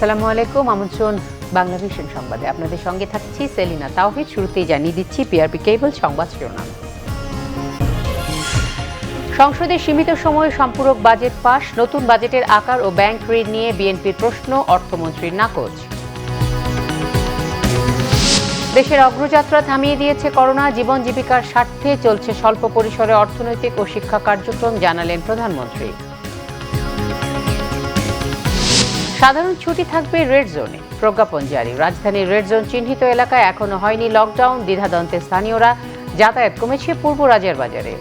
আসসালামু আলাইকুম, আমন্ত্রণ বাংলা ভিশন সংবাদে। আপনাদের সঙ্গে থাকছি সেলিনা তাওহিদ। শুরুতেই জানিয়ে দিচ্ছি পিআরপি কেবল সংবাদ শিরোনাম। সংসদে সীমিত সময়ে সম্পূরক বাজেট পাস, নতুন বাজেটের আকার ও ব্যাংক ঋণ নিয়ে বিএনপির প্রশ্ন, অর্থমন্ত্রীর নাকচ। দেশের অগ্রযাত্রা থামিয়ে দিয়েছে করোনা, জীবন জীবিকার স্বার্থে চলছে স্বল্প পরিসরে অর্থনৈতিক ও শিক্ষা কার্যক্রম, জানালেন প্রধানমন্ত্রী। সাধারণ ছুটি থাকবে রেড জোনে, প্রজ্ঞাপন জারি। রাজধানীর রেড জোন চিহ্নিত এলাকায় এখনো হয়নি লকডাউন, দ্বিধাদ্বন্দ্বে স্থানীয়রা। যাতায়াত কমেছে পূর্ব রাজার বাজারে।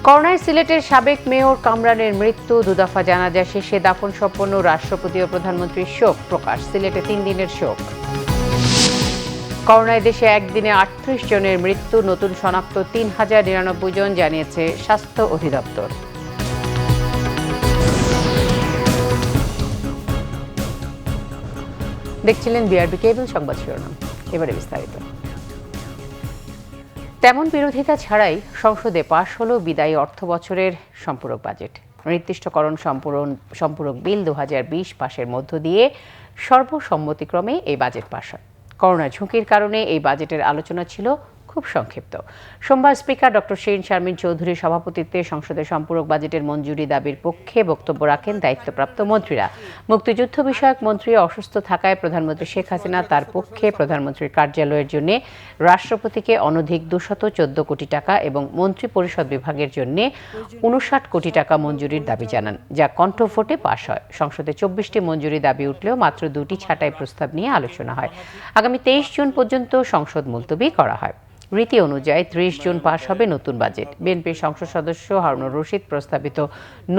করোনায় সিলেটের সাবেক মেয়র কামরানের মৃত্যু, দুদফা জানাজা শেষে দাফন সম্পন্ন, রাষ্ট্রপতি ও প্রধানমন্ত্রীর শোক প্রকাশ। সিলেটে 3 দিনের শোক। করোনায় দেশে একদিনে 38 জনের মৃত্যু, নতুন শনাক্ত 3099 জন, জানিয়েছে স্বাস্থ্য অধিদপ্তর। দেখছিলেন বিআরবি কেবল সংবাদ শিরোনাম, এবারে বিস্তারিত। তেমন বিরোধিতা ছাড়াই সংসদে পাশ হলো বিদায়ী অর্থ বছরের সম্পূরক বাজেট। নির্দিষ্টকরণ সম্পূরক বিল 2020 পাশের মধ্য দিয়ে সর্বসম্মতিক্রমে এই বাজেট পাশ হয়। করোনা ঝুঁকির কারণে এই বাজেটের আলোচনা ছিল খুব সংক্ষিপ্ত। সোমবার স্পিকার ডক্টর শিরিন শারমিন চৌধুরীর সভাপতিত্বে সংসদের সম্পূরক বাজেটের মঞ্জুরি দাবির পক্ষে বক্তব্য রাখেন দায়িত্বপ্রাপ্ত মন্ত্রীরা। মুক্তিযুদ্ধ বিষয়ক মন্ত্রী অসুস্থ থাকায় প্রধানমন্ত্রী শেখ হাসিনা তার পক্ষে প্রধানমন্ত্রীর কার্যালয়ের জন্য রাষ্ট্রপতিকে অনধিক 214 কোটি টাকা এবং মন্ত্রী পরিষদ বিভাগের জন্য 59 কোটি টাকা মঞ্জুরির দাবি জানান, যা কণ্ঠভোটে পাশ হয়। সংসদে 24টি মঞ্জুরি দাবি উঠলেও মাত্র 2টি ছাঁটাই প্রস্তাব নিয়ে আলোচনা হয়। আগামী 23 জুন পর্যন্ত সংসদ মুলতবি করা হয়। রীতি অনুযায়ী 30 জুন পাশ হবে নতুন বাজেট। বিএনপির সংসদ সদস্য হারুনুর রশিদ প্রস্তাবিত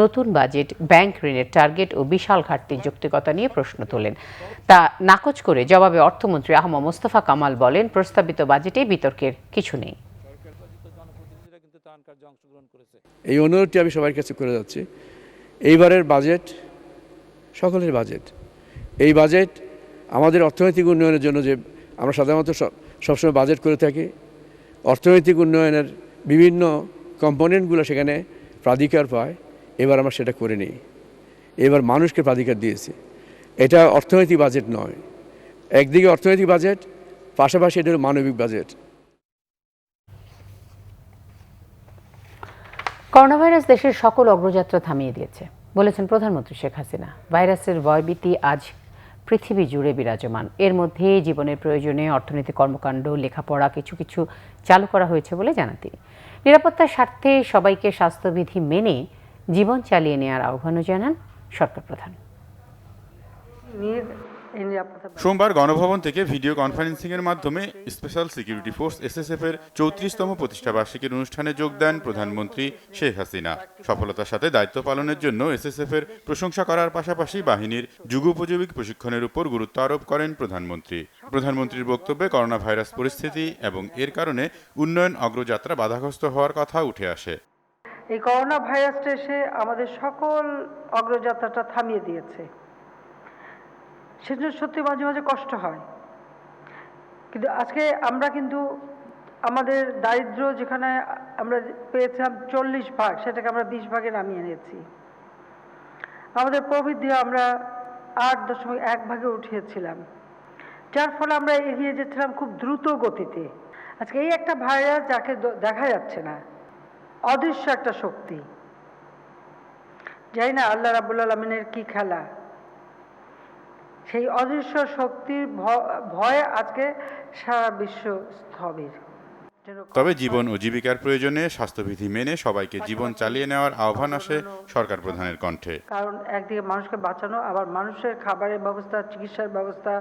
নতুন বাজেট ব্যাংক ঋণের টার্গেট ও বিশাল ঘাটতির যৌক্তিকতা নিয়ে প্রশ্ন তোলেন। তা নাকচ করে জবাবে অর্থমন্ত্রী আহমদ মোস্তফা কামাল বলেন, প্রস্তাবিত বাজেটে বিতর্কের কিছু নেই। এই অনুরোধটি আমি সবার কাছে করে যাচ্ছি। এইবারের বাজেট সকলের বাজেট। এই বাজেট আমাদের অর্থনৈতিক উন্নয়নের জন্য, যে আমরা সাধারণত সবসময় বাজেট করে থাকি, অর্থনৈতিক উন্নয়নের বিভিন্ন কম্পোনেন্টগুলো সেখানে প্রাধিকার পায়। এবার আমরা সেটা করে নিই। এবার মানুষকে প্রাধিকার দিয়েছি। এটা অর্থনৈতিক বাজেট নয়। একদিকে অর্থনৈতিক বাজেট, পাশাপাশি এটা হলো মানবিক বাজেট। করোনা ভাইরাস দেশের সকল অগ্রযাত্রা থামিয়ে দিয়েছে বলেছেন প্রধানমন্ত্রী শেখ হাসিনা। ভাইরাসের ভয়ভীতি আজ পৃথিবী জুড়ে বিরাজমান। এর মধ্যে জীবনের প্রয়োজনে অর্থনৈতিক কর্মকাণ্ড, লেখাপড়া কিছু চালু করা হয়েছে বলে জানান তিনি। নিরাপত্তার স্বার্থে সবাইকে স্বাস্থ্যবিধি মেনে জীবন চালিয়ে নেওয়ার আহ্বানও জানান সরকার প্রধান। সোমবার গণভবন থেকে ভিডিও কনফারেন্সিংয়ের মাধ্যমে স্পেশাল সিকিউরিটি ফোর্স এসএসএফ এর 34তম প্রতিষ্ঠাবার্ষিকীর অনুষ্ঠানে যোগ দেন প্রধানমন্ত্রী শেখ হাসিনা। সফলতার সাথে দায়িত্ব পালনের জন্য এসএসএফ এর প্রশংসা করার পাশাপাশি বাহিনীর যুগোপযোগী প্রশিক্ষণের উপর গুরুত্ব আরোপ করেন প্রধানমন্ত্রী। প্রধানমন্ত্রীর বক্তব্যে করোনা ভাইরাস পরিস্থিতি এবং এর কারণে উন্নয়ন অগ্রযাত্রা বাধাগ্রস্ত হওয়ার কথা উঠে আসে। এই করোনা ভাইরাসটা এসে আমাদের সকল অগ্রযাত্রাটা থামিয়ে দিয়েছে। সেজন্য সত্যি মাঝে মাঝে কষ্ট হয়, কিন্তু আজকে আমরা কিন্তু আমাদের দারিদ্র যেখানে আমরা পেয়েছিলাম 40 ভাগ, সেটাকে আমরা 20 ভাগে নামিয়ে এনেছি। আমাদের প্রবৃদ্ধি আমরা 8.1 ভাগে উঠিয়েছিলাম, যার ফলে আমরা এগিয়ে যেছিলাম খুব দ্রুত গতিতে। আজকে এই একটা ভাইরাস যাকে দেখা যাচ্ছে না, অদৃশ্য একটা শক্তি, জানি না আল্লাহ রাব্বুল আলামিনের কি খেলা, সেই অদৃশ্য শক্তির ভয়ে আজকে সারা বিশ্ব স্থবির। তবে জীবন ও জীবিকার প্রয়োজনে স্বাস্থ্যবিধি মেনে সবাইকে জীবন চালিয়ে নেওয়ার আহ্বান আসে সরকার প্রধানের কণ্ঠে। কারণ একদিকে মানুষকে বাঁচানো, আবার মানুষের খাবারের ব্যবস্থা, চিকিৎসার ব্যবস্থা,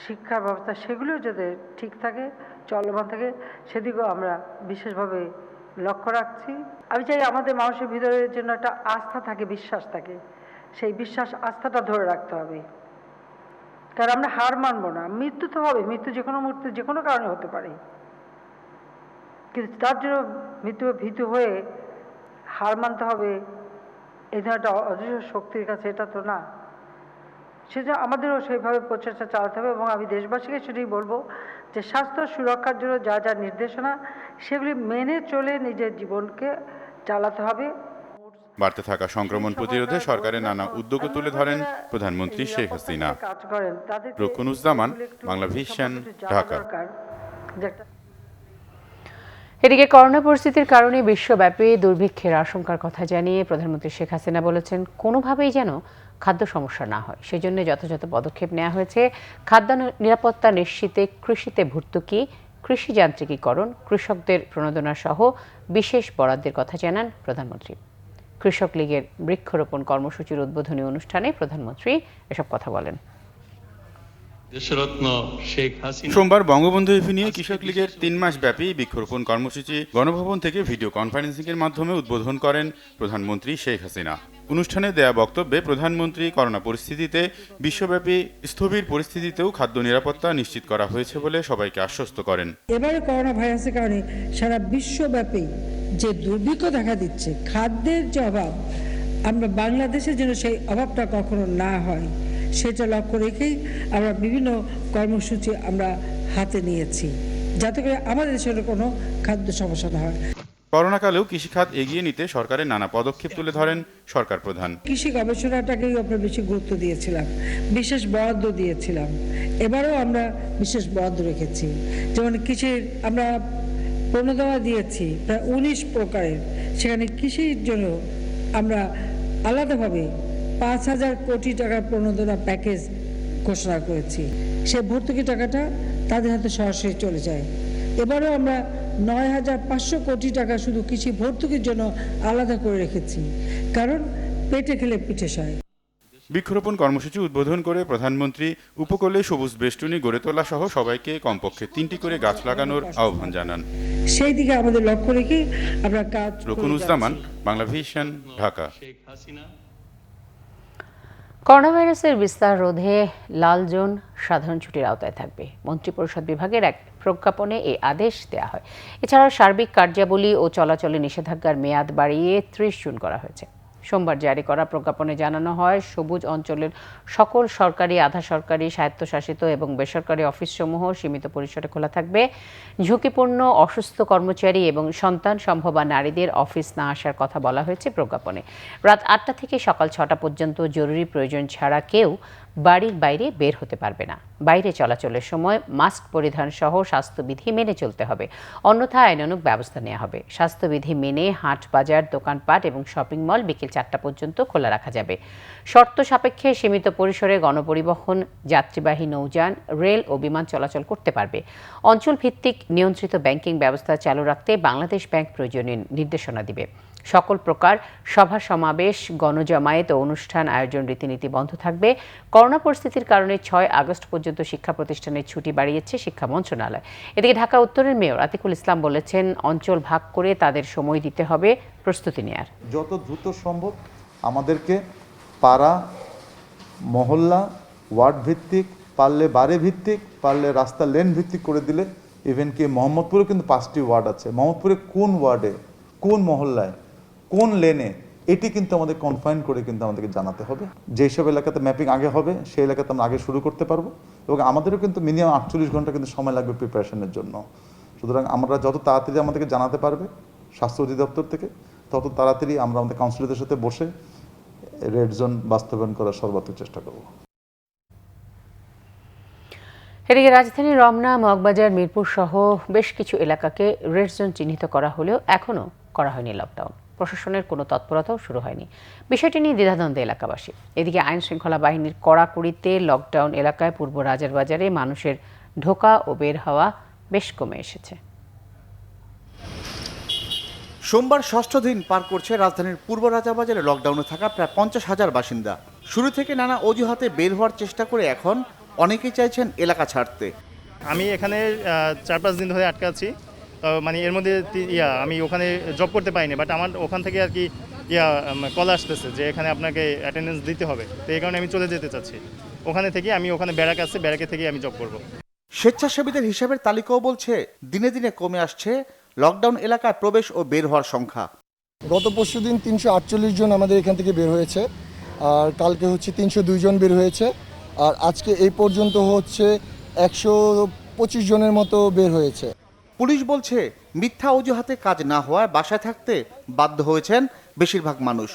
শিক্ষার ব্যবস্থা, সেগুলো যাতে ঠিক থাকে, চলমান থাকে, সেদিকেও আমরা বিশেষভাবে লক্ষ্য রাখছি। আমি চাই আমাদের মানুষের ভিতরে যেন একটা আস্থা থাকে, বিশ্বাস থাকে। সেই বিশ্বাস, আস্থাটা ধরে রাখতে হবে, কারণ আমরা হার মানবো না। মৃত্যু তো হবে, মৃত্যু যে কোনো মুহূর্তে যে কোনো কারণে হতে পারে, কিন্তু তার জন্য মৃত্যু ভীতু হয়ে হার মানতে হবে এই ধরনের একটা অদৃশ্য শক্তির কাছে, এটা তো না। সেজন্য আমাদেরও সেইভাবে প্রচেষ্টা চালাতে হবে। এবং আমি দেশবাসীকে সেটাই বলবো যে স্বাস্থ্য সুরক্ষার জন্য যা যা নির্দেশনা, সেগুলি মেনে চলে নিজের জীবনকে চালাতে হবে। বাড়তে থাকা সংক্রমণ প্রতিরোধে সরকারের নানা উদ্যোগ তুলে ধরেন প্রধানমন্ত্রী শেখ হাসিনা। রুকনুজ্জামান, বাংলাভিশন, ঢাকা। এদিকে করোনা পরিস্থিতির কারণে বিশ্বব্যাপী দুর্ভিক্ষের আশঙ্কার কথা জানিয়ে প্রধানমন্ত্রী শেখ হাসিনা বলেছেন, কোনোভাবেই যেন খাদ্য সমস্যা না হয় সেজন্য যথাযথ পদক্ষেপ নেওয়া হয়েছে। খাদ্য নিরাপত্তা নিশ্চিতে কৃষিতে ভর্তুকি, কৃষি যান্ত্রিকীকরণ, কৃষকদের প্রণোদনা সহ বিশেষ বরাদ্দের কথা জানান প্রধানমন্ত্রী। কৃষক লীগের বৃক্ষরোপণ কর্মসূচির উদ্বোধনী অনুষ্ঠানে প্রধানমন্ত্রী এসব কথা বলেন। সোমবার বঙ্গবন্ধু এফি নিয়ে কৃষক লীগের 3 মাস ব্যাপী বৃক্ষরোপণ কর্মসূচি গণভবন থেকে ভিডিও কনফারেন্সিং এর মাধ্যমে উদ্বোধন করেন প্রধানমন্ত্রী শেখ হাসিনা। অনুষ্ঠানে দেয়া বক্তব্যে প্রধানমন্ত্রী করোনা পরিস্থিতিতে বিশ্বব্যাপী স্থবির পরিস্থিতিতেও খাদ্য নিরাপত্তা নিশ্চিত করা হয়েছে বলে সবাইকে আশ্বস্ত করেন। এবারে করোনা ভাইরাসের কারণে সারা বিশ্বব্যাপী যে দুর্ভিক্ষ দেখা দিচ্ছে, খাদ্যের যে অভাব, আমরা বাংলাদেশের জন্য সেই অভাবটা কখনো না হয় সেটা লক্ষ্য রেখেই আমরা বিভিন্ন কর্মসূচি আমরা হাতে নিয়েছি, যাতে করে আমাদের দেশের কোনো খাদ্য সমস্যা না হয়। করোনাকালেও কৃষিখাত এগিয়ে নিতে সরকারের নানা পদক্ষেপ তুলে ধরেন সরকার প্রধান। কৃষি গবেষণাটাকেই আমরা বেশি গুরুত্ব দিয়েছিলাম, বিশেষ বরাদ্দ দিয়েছিলাম। এবারেও আমরা বিশেষ বরাদ্দ রেখেছি। যেমন কৃষির আমরা প্রণোদনা দিয়েছি প্রায় 19 প্রকারের, সেখানে কৃষির জন্য আমরা আলাদাভাবে 5,000 কোটি টাকার প্রণোদনা প্যাকেজ ঘোষণা করেছি। সে ভর্তুকি টাকাটা তাদের হাতে সরাসরি চলে যায়। এবারও আমরা 9,500 কোটি টাকা শুধু কৃষি ভর্তুকির জন্য আলাদা করে রেখেছি, কারণ পেটে খেলে পিঠে সয়। বৃক্ষরোপণ কর্মসূচি উদ্বোধন করে প্রধানমন্ত্রী উপকূলে সবুজ বেষ্টনী গড়ে তোলা সহ সবাইকে কমপক্ষে 3টি করে গাছ লাগানোর আহ্বান জানান। সেই দিকে আমাদের লক্ষ্য রেখে আমরা কাজ। রুকনুজ্জামান, বাংলাভিশন, ঢাকা। করোনা ভাইরাসের বিস্তার রোধে লাল জোন সাধারণ ছুটির আওতায় থাকবে। মন্ত্রিপরিষদ বিভাগের এক প্রজ্ঞাপনে এই আদেশ দেওয়া হয়। এছাড়া সার্বিক কার্যাবলী ও চলাচলে নিষেধাজ্ঞার মেয়াদ বাড়িয়ে 30 জুন করা হয়েছে। সোমবার জারি করা প্রজ্ঞাপনে জানানো হয়, সবুজ অঞ্চলের সকল সরকারি, আধা সরকারি, স্বায়ত্তশাসিত এবং বেসরকারি অফিসসমূহ সীমিত পরিসরে খোলা থাকবে। ঝুঁকিপূর্ণ, অসুস্থ কর্মচারী এবং সন্তান সম্ভবা নারীদের অফিস না আসার কথা বলা হয়েছে প্রজ্ঞাপনে। রাত 8টা থেকে সকাল 6টা পর্যন্ত জরুরি প্রয়োজন ছাড়া কেউ বাড়ির বাইরে বের হতে পারবে না। বাইরে চলাচলের সময় মাস্ক পরিধান সহ স্বাস্থ্যবিধি মেনে চলতে হবে, অন্যথায় আইনানুগ ব্যবস্থা নেওয়া হবে। স্বাস্থ্যবিধি মেনে হাট, বাজার, দোকানপাট এবং শপিং মল বিকেল 4টা পর্যন্ত খোলা রাখা যাবে। শর্ত সাপেক্ষে সীমিত পরিসরে গণপরিবহন, যাত্রীবাহী নৌযান, রেল ও বিমান চলাচল করতে পারবে। অঞ্চল ভিত্তিক নিয়ন্ত্রিত ব্যাংকিং ব্যবস্থা চালু রাখতে বাংলাদেশ ব্যাংক প্রয়োজনীয় নির্দেশনা দিবে। সকল প্রকার সভা সমাবেশ, গণজমায়েত ও অনুষ্ঠান আয়োজন রীতিনীতি বন্ধ থাকবে। করোনা পরিস্থিতির কারণে 6 আগস্ট পর্যন্ত শিক্ষা প্রতিষ্ঠানের ছুটি বাড়িয়েছে শিক্ষা মন্ত্রণালয়। এদিকে ঢাকা উত্তরের মেয়র আতিকুল ইসলাম বলেছেন, অঞ্চল ভাগ করে তাদের সময় দিতে হবে প্রস্তুতি নেয়ার। যত দ্রুত সম্ভব আমাদেরকে পাড়া, মহল্লা, ওয়ার্ড ভিত্তিক, পারলে বাড়ি ভিত্তিক, পারলে রাস্তা লেন ভিত্তিক করে দিলে, ইভেন কি মোহাম্মদপুরে কিন্তু 5টি ওয়ার্ড আছে, মোহাম্মদপুরে কোন ওয়ার্ডে, কোন মহল্লায়, কোন লেনে, এটি কিন্তু আমাদের কনফাইন করে কিন্তু আমাদেরকে জানাতে হবে। যেসব এলাকাতে ম্যাপিং আগে হবে সেই এলাকাতে আমরা আগে শুরু করতে পারবো, এবং আমাদেরও কিন্তু মিনিমাম 48 ঘন্টা কিন্তু সময় লাগবে প্রিপারেশনের জন্য। সুতরাং আমরা যত তাড়াতাড়ি আমাদেরকে জানাতে পারবে স্বাস্থ্য অধিদপ্তর থেকে, তত তাড়াতাড়ি আমরা আমাদের কাউন্সিলরদের সাথে বসে রেড জোন বাস্তবায়ন করার সর্বাত্মক চেষ্টা করব। এদিকে রাজধানীর রমনা, মগবাজার, মিরপুর সহ বেশ কিছু এলাকাকে রেড জোন চিহ্নিত করা হলেও এখনও করা হয়নি লকডাউন। প্রশাসনের কোনো তৎপরতাও শুরু হয়নি। বিষয়টি নিয়ে দ্বিধাদ্বন্দ্বে এলাকাবাসী। এদিকে আইন শৃঙ্খলা বাহিনীর কড়াকড়িতে লকডাউন এলাকায় পূর্ব রাজারবাজারে মানুষের ঢোকা ও বের হওয়া বেশ কমে এসেছে। সোমবার 6ষ্ঠ দিন পার করছে রাজধানীর পূর্ব রাজাবাজারে লকডাউনে থাকা প্রায় 50,000 বাসিন্দা। শুরু থেকে নানা অজুহাতে বের হওয়ার চেষ্টা করে এখন অনেকেই চাইছেন এলাকা ছাড়তে। আমি এখানে 4-5 দিন ধরে আটকে আছি, মানে এর মধ্যে আমি ওখানে জব করতে পারিনি, বাট আমার ওখান থেকে আর কি কল আসতেছে যে এখানে আপনাকে অ্যাটেন্ডেন্স দিতে হবে, তো এই কারণে আমি চলে যেতে চাচ্ছি। ওখানে থেকে আমি ওখানে ব্যারাক আছে, ব্যারাকে থেকে আমি জব করব। স্বেচ্ছাসেবীদের হিসাবের তালিকাও বলছে দিনে দিনে কমে আসছে লকডাউন এলাকায় প্রবেশ ও বের হওয়ার সংখ্যা। গত পরশু দিন 348 জন আমাদের এখান থেকে বের হয়েছে, আর কালকে হচ্ছে 302 জন বের হয়েছে, আর আজকে এই পর্যন্ত হচ্ছে 125 জনের মতো বের হয়েছে। পুলিশ বলছে মিথ্যা অজুহাতে কাজ না হওয়ায় বাসায় থাকতে বাধ্য হয়েছেন বেশিরভাগ মানুষ।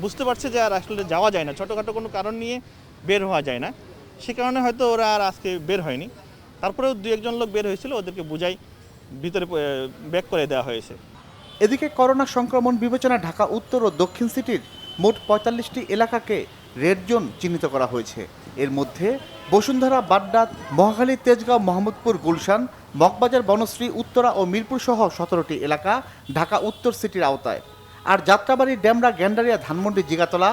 বুঝতে পারছে যে আর আসলে যাওয়া যায় না, ছোটোখাটো কোনো কারণ নিয়ে বের হওয়া যায় না, সে কারণে হয়তো ওরা আর আজকে বের হয়নি। তারপরেও 2-1 লোক বের হয়েছিল, ওদেরকে বুঝাই ভিতরে ব্যাক করে দেওয়া হয়েছে। এদিকে করোনা সংক্রমণ বিবেচনায় ঢাকা উত্তর ও দক্ষিণ সিটির মোট ৪৫টি এলাকাকে রেড জোন চিহ্নিত করা হয়েছে। এর মধ্যে বসুন্ধরা, বাড্ডা, মহাখালী, তেজগাঁও, মোহাম্মদপুর, গুলশান, মগবাজার, বনশ্রী, উত্তরা ও মিরপুর সহ ১৭টি এলাকা ঢাকা উত্তর সিটির আওতায়। আর যাত্রাবাড়ি, ডেমরা, গ্যান্ডারিয়া, ধানমন্ডি, জিগাতলা,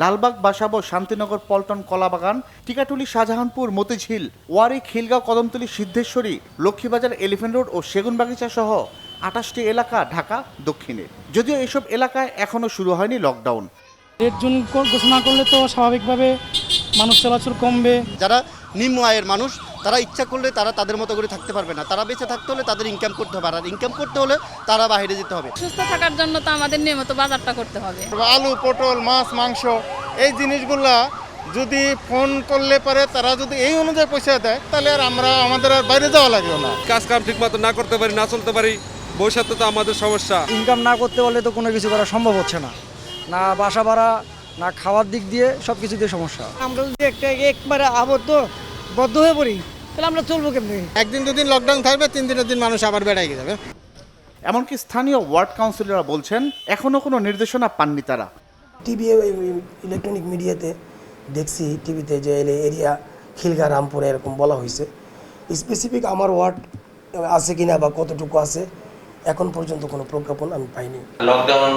লালবাগ, বাসাবো, শান্তিনগর, পল্টন, কলাবাগান, টিকাটুলি, শাহজাহানপুর, মতিঝিল, ওয়ারী, খিলগাঁও, কদমতলী, সিদ্ধেশ্বরী, লক্ষ্মীবাজার, এলিফ্যান্ট রোড ও সেগুনবাগিচা সহ ২৮টি এলাকা ঢাকা দক্ষিণে। যদিও এসব এলাকায় এখনও শুরু হয়নি লকডাউন। রেড জোন ঘোষণা করলে তো স্বাভাবিকভাবে মানুষ চলাচল কমবে। যারা নিম্ন আয়ের মানুষ তারা ইচ্ছা করলে তারা তাদের মতো করে থাকতে পারবে না, তারা বেঁচে থাকতে হলে তাদের ইনকাম করতে হবে, আর ইনকাম করতে হলে তারা বাইরে যেতে হবে। সুস্থ থাকার জন্য তো আমাদের নিয়মিত বাজারটা করতে হবে। আলু, পটল, মাছ, মাংস এই জিনিসগুলা যদি ফোন করলে পারে তারা যদি এই অনুযায়ী পয়সা দেয় তাহলে আর আমাদের আর বাইরে যাওয়া লাগবে না। কাজ কাম ঠিক মতো না করতে পারি, না চলতে পারি, ভবিষ্যতে তো আমাদের সমস্যা। ইনকাম না করতে পারলে তো কোনো কিছু করা সম্ভব হচ্ছে না, না বাসা ভাড়া, না খাওয়ার দিক দিয়ে সব কিছু দিয়ে সমস্যা। আমরা যদি একবারে বদ্ধ হয়ে পড়ি তাহলে আমরা চলবো কেমনি? 1-2 দিন লকডাউন থাকবে, 3 দিনের দিন মানুষ আবার বেড়াই যাবে। এমনকি স্থানীয় ওয়ার্ড কাউন্সিলররা বলছেন এখনও কোনো নির্দেশনা পাননি তারা। টিভি, ইলেকট্রনিক মিডিয়াতে দেখছি, টিভিতে যে এরিয়া খিলগা, রামপুরে এরকম বলা হয়েছে। স্পেসিফিক আমার ওয়ার্ড আছে কিনা বা কতটুকু আছে এখন পর্যন্ত কোনো প্রজ্ঞাপন আমি পাইনি। লকডাউন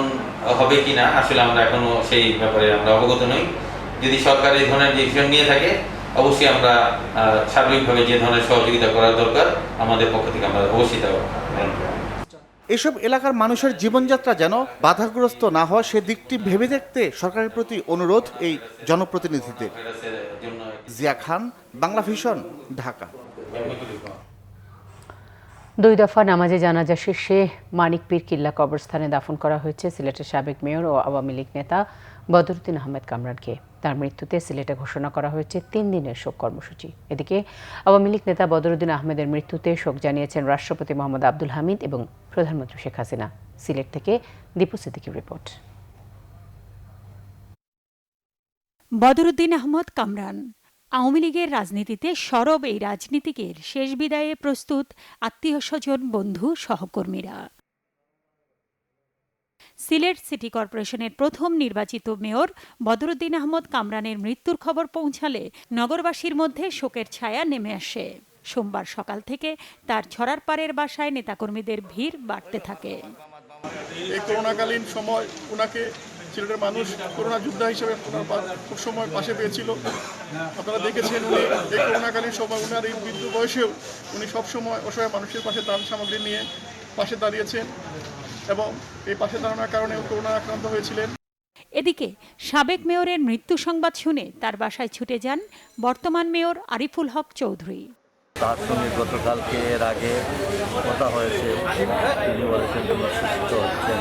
হবে কিনা আসলে আমরা এখনো সেই ব্যাপারে আমরা অবগত নই। যদি সরকার এই ধরনের ডিসিশন নিয়ে থাকে অবশ্যই আমরা সার্বিকভাবে যে ধরনের সহযোগিতা করা দরকার আমাদের পক্ষ থেকে আমরা অবশ্যই তা গ্রহণ করব। এসব এলাকার মানুষের জীবনযাত্রা যেন বাধাগ্রস্ত না হয় সে দিকটি ভেবে দেখতে সরকারের প্রতি অনুরোধ এই জনপ্রতিনিধিদের। জিয়া খান, বাংলা ভিশন, ঢাকা। 2 দফা নামাজে জানাজা শেষে মানিক পীর কিল্লা কবরস্থানে দাফন করা হয়েছে সিলেটের সাবেক মেয়র ও আওয়ামী লীগ নেতা বদরুদ্দিন আহমেদ কামরানকে। তার মৃত্যুতে সিলেটে ঘোষণা করা হয়েছে 3 দিনের শোক কর্মসূচি। এদিকে আওয়ামী লীগ নেতা বদরুদ্দিন আহমেদের মৃত্যুতে শোক জানিয়েছেন রাষ্ট্রপতি মোহাম্মদ আব্দুল হামিদ এবং প্রধানমন্ত্রী শেখ হাসিনা। সিলেট থেকে দীপু সিদ্দিকীর রিপোর্ট। বদরুদ্দিন আহমদ কামরান আওয়ামী লীগের রাজনীতিতে সরব এই রাজনীতিকের শেষ বিদায়ে প্রস্তুত আত্মীয়স্বজন, বন্ধু, সহকর্মীরা। সিলেট সিটি কর্পোরেশনের প্রথম নির্বাচিত মেয়র বদরুদ্দিন আহমদ কামরানের মৃত্যুর খবর পৌঁছালে নগরবাসীর মধ্যে শোকের ছায়া নেমে আসে। সোমবার সকাল থেকে তার ছড়ারপাড়ের বাসায় নেতাকর্মীদের ভিড় বাড়তে থাকে। এই করোনাকালীন সময় ওনাকে সিলেটের মানুষ করোনা যোদ্ধা হিসেবে খুব সময় পাশে পেয়েছিল। আপনারা দেখেছেন উনি এই করোনাকালীন সময় উনার এই বৃদ্ধ বয়সেও উনি সবসময় অসহায় মানুষের পাশে ত্রাণ সামগ্রী নিয়ে পাশে দাঁড়িয়েছেন এবং এই পাশে দাঁড়ানোর কারণে করোনা আক্রান্ত হয়েছিলেন। এদিকে সাবেক মেয়রের মৃত্যু সংবাদ শুনে তার বাসায় ছুটে যান বর্তমান মেয়র আরিফুল হক চৌধুরী। তার সঙ্গে গতকালকে এর আগে কথা হয়েছে, তিনি বলেছেন তিনি সুস্থ হচ্ছেন,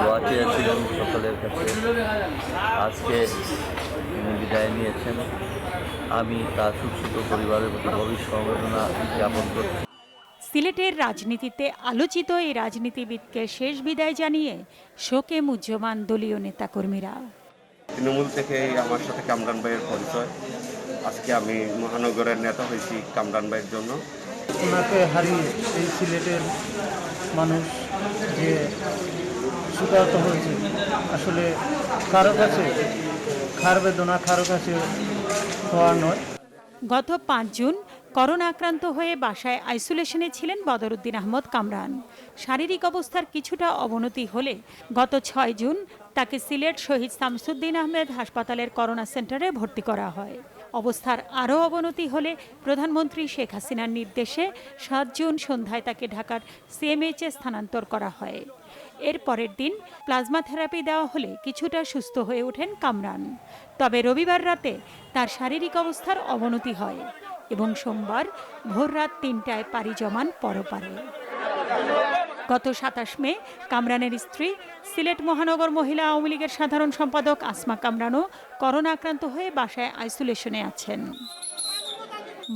দোয়া চেয়েছিলেন সকলের কাছে। আজকে তিনি বিদায় নিয়েছেন। আমি তার সুস্থ পরিবারের প্রতি গভীর সমবেদনা জ্ঞাপন করছি। সিলেটের রাজনীতিতে আলোচিত এই রাজনীতিবিদকে শেষ বিদায় জানিয়ে শোকে মুহ্যমান দলীয় নেতাকর্মীরা। তৃণমূল থেকে আমার সাথে কামরান ভাইয়ের পরিচয়। আজকে আমি মহানগরের নেতা হয়েছি কামরান ভাইয়ের জন্য। ওনাকে হারিয়ে এই সিলেটের মানুষ যে সুতাহত হয়েছে, আসলে কারো কাছে খার বেদনা কারো কাছে হওয়ার নয়। গত 5 জুন করোনা আক্রান্ত হয়ে বাসায় আইসোলেশনে ছিলেন বদরুদ্দিন আহমদ কামরান। শারীরিক অবস্থার কিছুটা অবনতি হলে গত 6 জুন তাকে সিলেট শহীদ শামসুদ্দিন আহমেদ হাসপাতালের করোনা সেন্টারে ভর্তি করা হয়। অবস্থার আরও অবনতি হলে প্রধানমন্ত্রী শেখ হাসিনার নির্দেশে 7 জুন সন্ধ্যায় তাকে ঢাকার সিএমএইচে স্থানান্তর করা হয়। এর পরের দিন প্লাজমা থেরাপি দেওয়া হলে কিছুটা সুস্থ হয়ে ওঠেন কামরান। তবে রবিবার রাতে তার শারীরিক অবস্থার অবনতি হয় এবং সোমবার ভোররাত 3টায় পাড়ি জমান পরপারে। গত 27 মে কামরানের স্ত্রী সিলেট মহানগর মহিলা আওয়ামী লীগের সাধারণ সম্পাদক আসমা কামরানও করোনা আক্রান্ত হয়ে বাসায় আইসোলেশনে আছেন।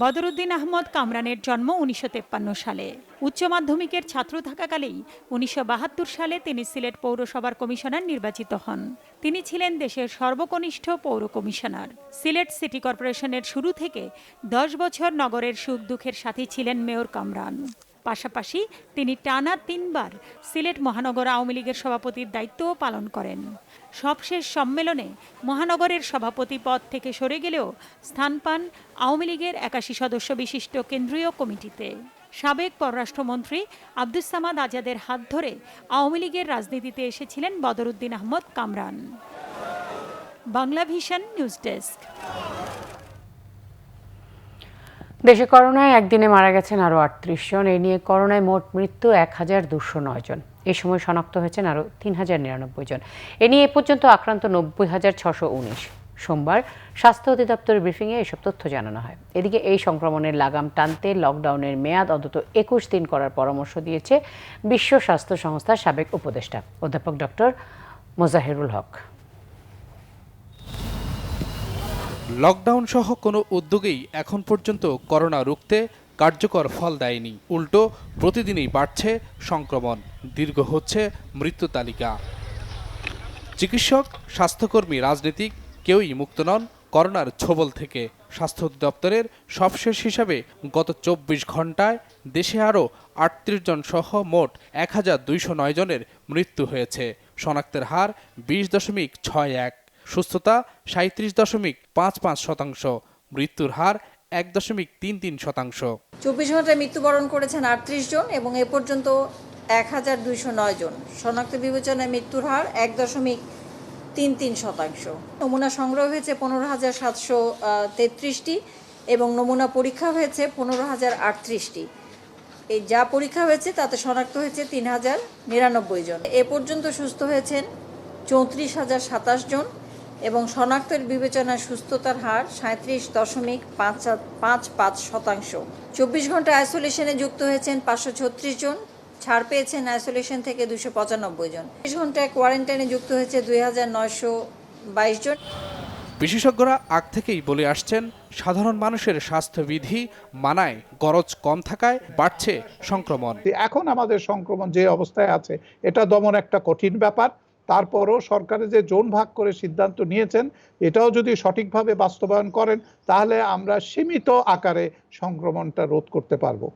বদরুদ্দিন আহমদ কামরানের জন্ম 1953 সালে। উচ্চ মাধ্যমিকের ছাত্র থাকাকালেই 1972 সালে তিনি সিলেট পৌরসভার কমিশনার নির্বাচিত হন। তিনি ছিলেন দেশের সর্বকনিষ্ঠ পৌর কমিশনার। সিলেট সিটি কর্পোরেশনের শুরু থেকে 10 বছর নগরের সুখ দুঃখের সাথী ছিলেন মেয়র কামরান। পাশাপাশি তিনি টানা 3 বার সিলেট মহানগর আওয়ামী লীগের সভাপতির দায়িত্বও পালন করেন। সবশেষ সম্মেলনে মহানগরের সভাপতি পদ থেকে সরে গেলেও স্থান পান আওয়ামী লীগের 81 সদস্য বিশিষ্ট কেন্দ্রীয় কমিটিতে। সাবেক পররাষ্ট্রমন্ত্রী আব্দুস সামাদ আজাদের হাত ধরে আওয়ামী লীগের রাজনীতিতে এসেছিলেন Badruddin Ahmad Kamran. Bangla vision news desk. দেশে করোনায় একদিনে মারা গেছেন আরও 38 জন। এ নিয়ে করোনায় মোট মৃত্যু 1209 জন। এই সময় শনাক্ত হয়েছেন আরও 3099 জন। এ নিয়ে এ পর্যন্ত আক্রান্ত 90,619। সোমবার স্বাস্থ্য অধিদপ্তরের ব্রিফিংয়ে এসব তথ্য জানানো হয়। এদিকে এই সংক্রমণের লাগাম টানতে লকডাউনের মেয়াদ অন্তত 21 দিন করার পরামর্শ দিয়েছে বিশ্ব স্বাস্থ্য সংস্থার সাবেক উপদেষ্টা অধ্যাপক ডক্টর মোজাহিরুল হক। লকডাউন সহ কোনো উদ্যোগেই এখন পর্যন্ত করোনা রুখতে কার্যকর ফল দেয়নি। উল্টো প্রতিদিনই বাড়ছে সংক্রমণ, দীর্ঘ হচ্ছে মৃত্যু তালিকা। চিকিৎসক, স্বাস্থ্যকর্মী, রাজনীতিক কেউই মুক্ত নন করোনার ছোবল থেকে। স্বাস্থ্য অধিদপ্তরের সবশেষ হিসাবে গত 24 ঘন্টায় দেশে আরও 38 জন সহ মোট 1209 জনের মৃত্যু হয়েছে। শনাক্তের হার 20.61, সুস্থতা 37.55%, মৃত্যুর হার 1.33%। 24 ঘন্টায় মৃত্যুবরণ করেছেন 38 জন এবং এ পর্যন্ত 1209 জন। শনাক্ত বিবেচনায় মৃত্যুর হার 1.33%। নমুনা সংগ্রহ হয়েছে 15,733টি এবং নমুনা পরীক্ষা হয়েছে 15,038টি। এই যা পরীক্ষা হয়েছে তাতে শনাক্ত হয়েছে 3,099 জন। এ পর্যন্ত সুস্থ হয়েছেন 34,027 জন এবং শনাক্তের বিবেচনায় সুস্থতার হার 37.55%। 24 ঘন্টা আইসোলেশনে যুক্ত হয়েছেন 536 জন, ছাড় পেয়েছেন আইসোলেশন থেকে 295 জন। 24 ঘন্টায় কোয়ারেন্টাইনে যুক্ত হয়েছে 2,922 জন। বিশেষজ্ঞরা আগ থেকেই বলে আসছেন, সাধারণ মানুষের স্বাস্থ্যবিধি মানায় গরজ কম থাকায় বাড়ছে সংক্রমণ। এখন আমাদের সংক্রমণ যে অবস্থায় আছে এটা দমন একটা কঠিন ব্যাপার। তারপরও সরকারের যে জোন ভাগ করে সিদ্ধান্ত নিয়েছেন এটাও যদি সঠিকভাবে বাস্তবায়ন করেন তাহলে আমরা সীমিত আকারে সংক্রমণটা রোধ করতে পারবো।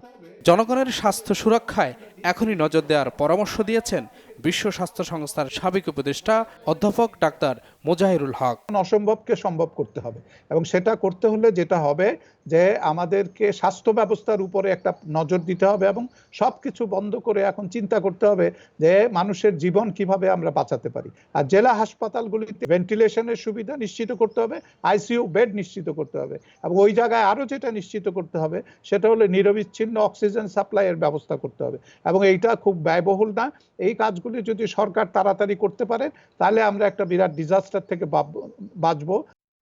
জনগণের স্বাস্থ্য সুরক্ষায় এখনই নজর দেওয়ার পরামর্শ দিয়েছেন বিশ্ব স্বাস্থ্য সংস্থার সাবেক উপদেষ্টা অধ্যাপক ডাক্তার মোজাহিরুল হক। অসম্ভবকে সম্ভব করতে হবে এবং সেটা করতে হলে যেটা হবে যে আমাদেরকে স্বাস্থ্য ব্যবস্থার উপরে একটা নজর দিতে হবে এবং সবকিছু বন্ধ করে এখন চিন্তা করতে হবে যে মানুষের জীবন কিভাবে আমরা বাঁচাতে পারি। আর জেলা হাসপাতালগুলিতে ভেন্টিলেশনের সুবিধা নিশ্চিত করতে হবে, আইসিইউ বেড নিশ্চিত করতে হবে এবং ওই জায়গায় আরও যেটা নিশ্চিত করতে হবে সেটা হলো নিরবিচ্ছিন্ন অক্সিজেন সাপ্লাইয়ের ব্যবস্থা করতে হবে এবং এইটা খুব ব্যয়বহুল না। এই কাজগুলি যদি সরকার তাড়াতাড়ি করতে পারে তাহলে আমরা একটা বিরাট ডিজাস্টার থেকে বাঁচব।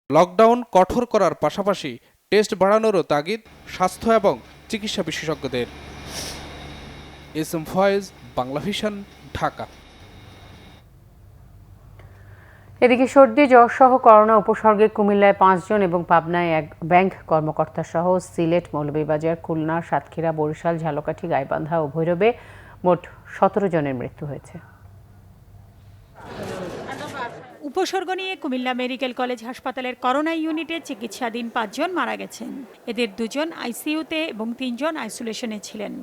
লকডাউন কঠোর করার পাশাপাশি টেস্ট বাড়ানোরও তাগিদ স্বাস্থ্য এবং চিকিৎসা বিশেষজ্ঞদের। SM Foyez, Bangla vision, Dhaka. এদিকে সর্দি জ্বর সহ করোনা উপসর্গে কুমিল্লায় 5 জন এবং পাবনায় 1 ব্যাংক কর্মকর্তা সহ সিলেট, মৌলভীবাজার, খুলনা, সাতক্ষীরা, বরিশাল, ঝালকাঠি, গাইবান্ধা ও ভৈরবে মোট 17 জনের মৃত্যু হয়েছে। উপসর্গ নিয়ে কুমিল্লা মেডিকেল কলেজ হাসপাতালের করোনা ইউনিটে চিকিৎসাধীন 5 জন মারা গেছেন। এদের 2 জন আইসিইউতে এবং 3 জন আইসোলেশনে ছিলেন।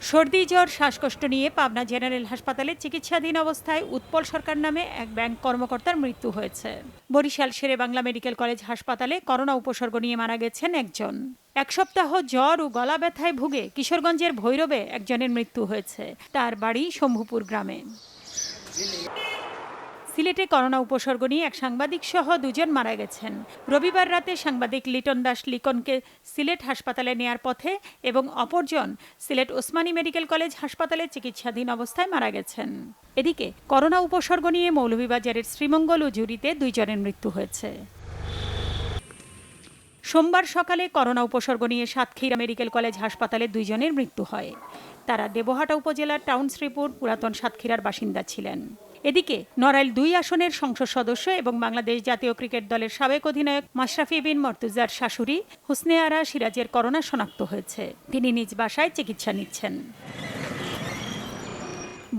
সর্দি জ্বর শ্বাসকষ্ট নিয়ে পাবনা জেনারেল হাসপাতালে চিকিৎসাধীন অবস্থায় উৎপল সরকার নামে 1 ব্যাংক কর্মকর্তার মৃত্যু হয়েছে। বরিশাল শেরে বাংলা মেডিকেল কলেজ হাসপাতালে করোনা উপসর্গ নিয়ে মারা গেছেন 1 জন। 1 সপ্তাহ জ্বর ও গলা ব্যথায় ভুগে কিশোরগঞ্জের ভৈরবে একজনের মৃত্যু হয়েছে। তার বাড়ি শম্ভুপুর গ্রামে। সিলেটে করোনা উপসর্গ নিয়ে 1 সাংবাদিক সহ 2 জন মারা গেছেন। রবিবার রাতে সাংবাদিক লিটন দাস লিকনকে সিলেট হাসপাতালে নেয়ার পথে এবং অপরজন সিলেট ওসমানী মেডিকেল কলেজ হাসপাতালে চিকিৎসাধীন অবস্থায় মারা গেছেন। এদিকে করোনা উপসর্গ নিয়ে মৌলভীবাজারের শ্রীমঙ্গল ও জুরিতে 2 জনের মৃত্যু হয়েছে। সোমবার সকালে করোনা উপসর্গ নিয়ে সাতক্ষীরা মেডিকেল কলেজ হাসপাতালে 2 জনের মৃত্যু হয়। তারা দেবহাটা উপজেলার টাউন শ্রীপুর পুরাতন সাতক্ষীরার বাসিন্দা ছিলেন। এদিকে নড়াইল 2 আসনের সংসদ সদস্য এবং বাংলাদেশ জাতীয় ক্রিকেট দলের সাবেক অধিনায়ক মাশরাফি বিন মর্তুজার শাশুড়ি হুসনে আরা সিরাজের করোনা শনাক্ত হয়েছে। তিনি নিজ বাসায় চিকিৎসা নিচ্ছেন।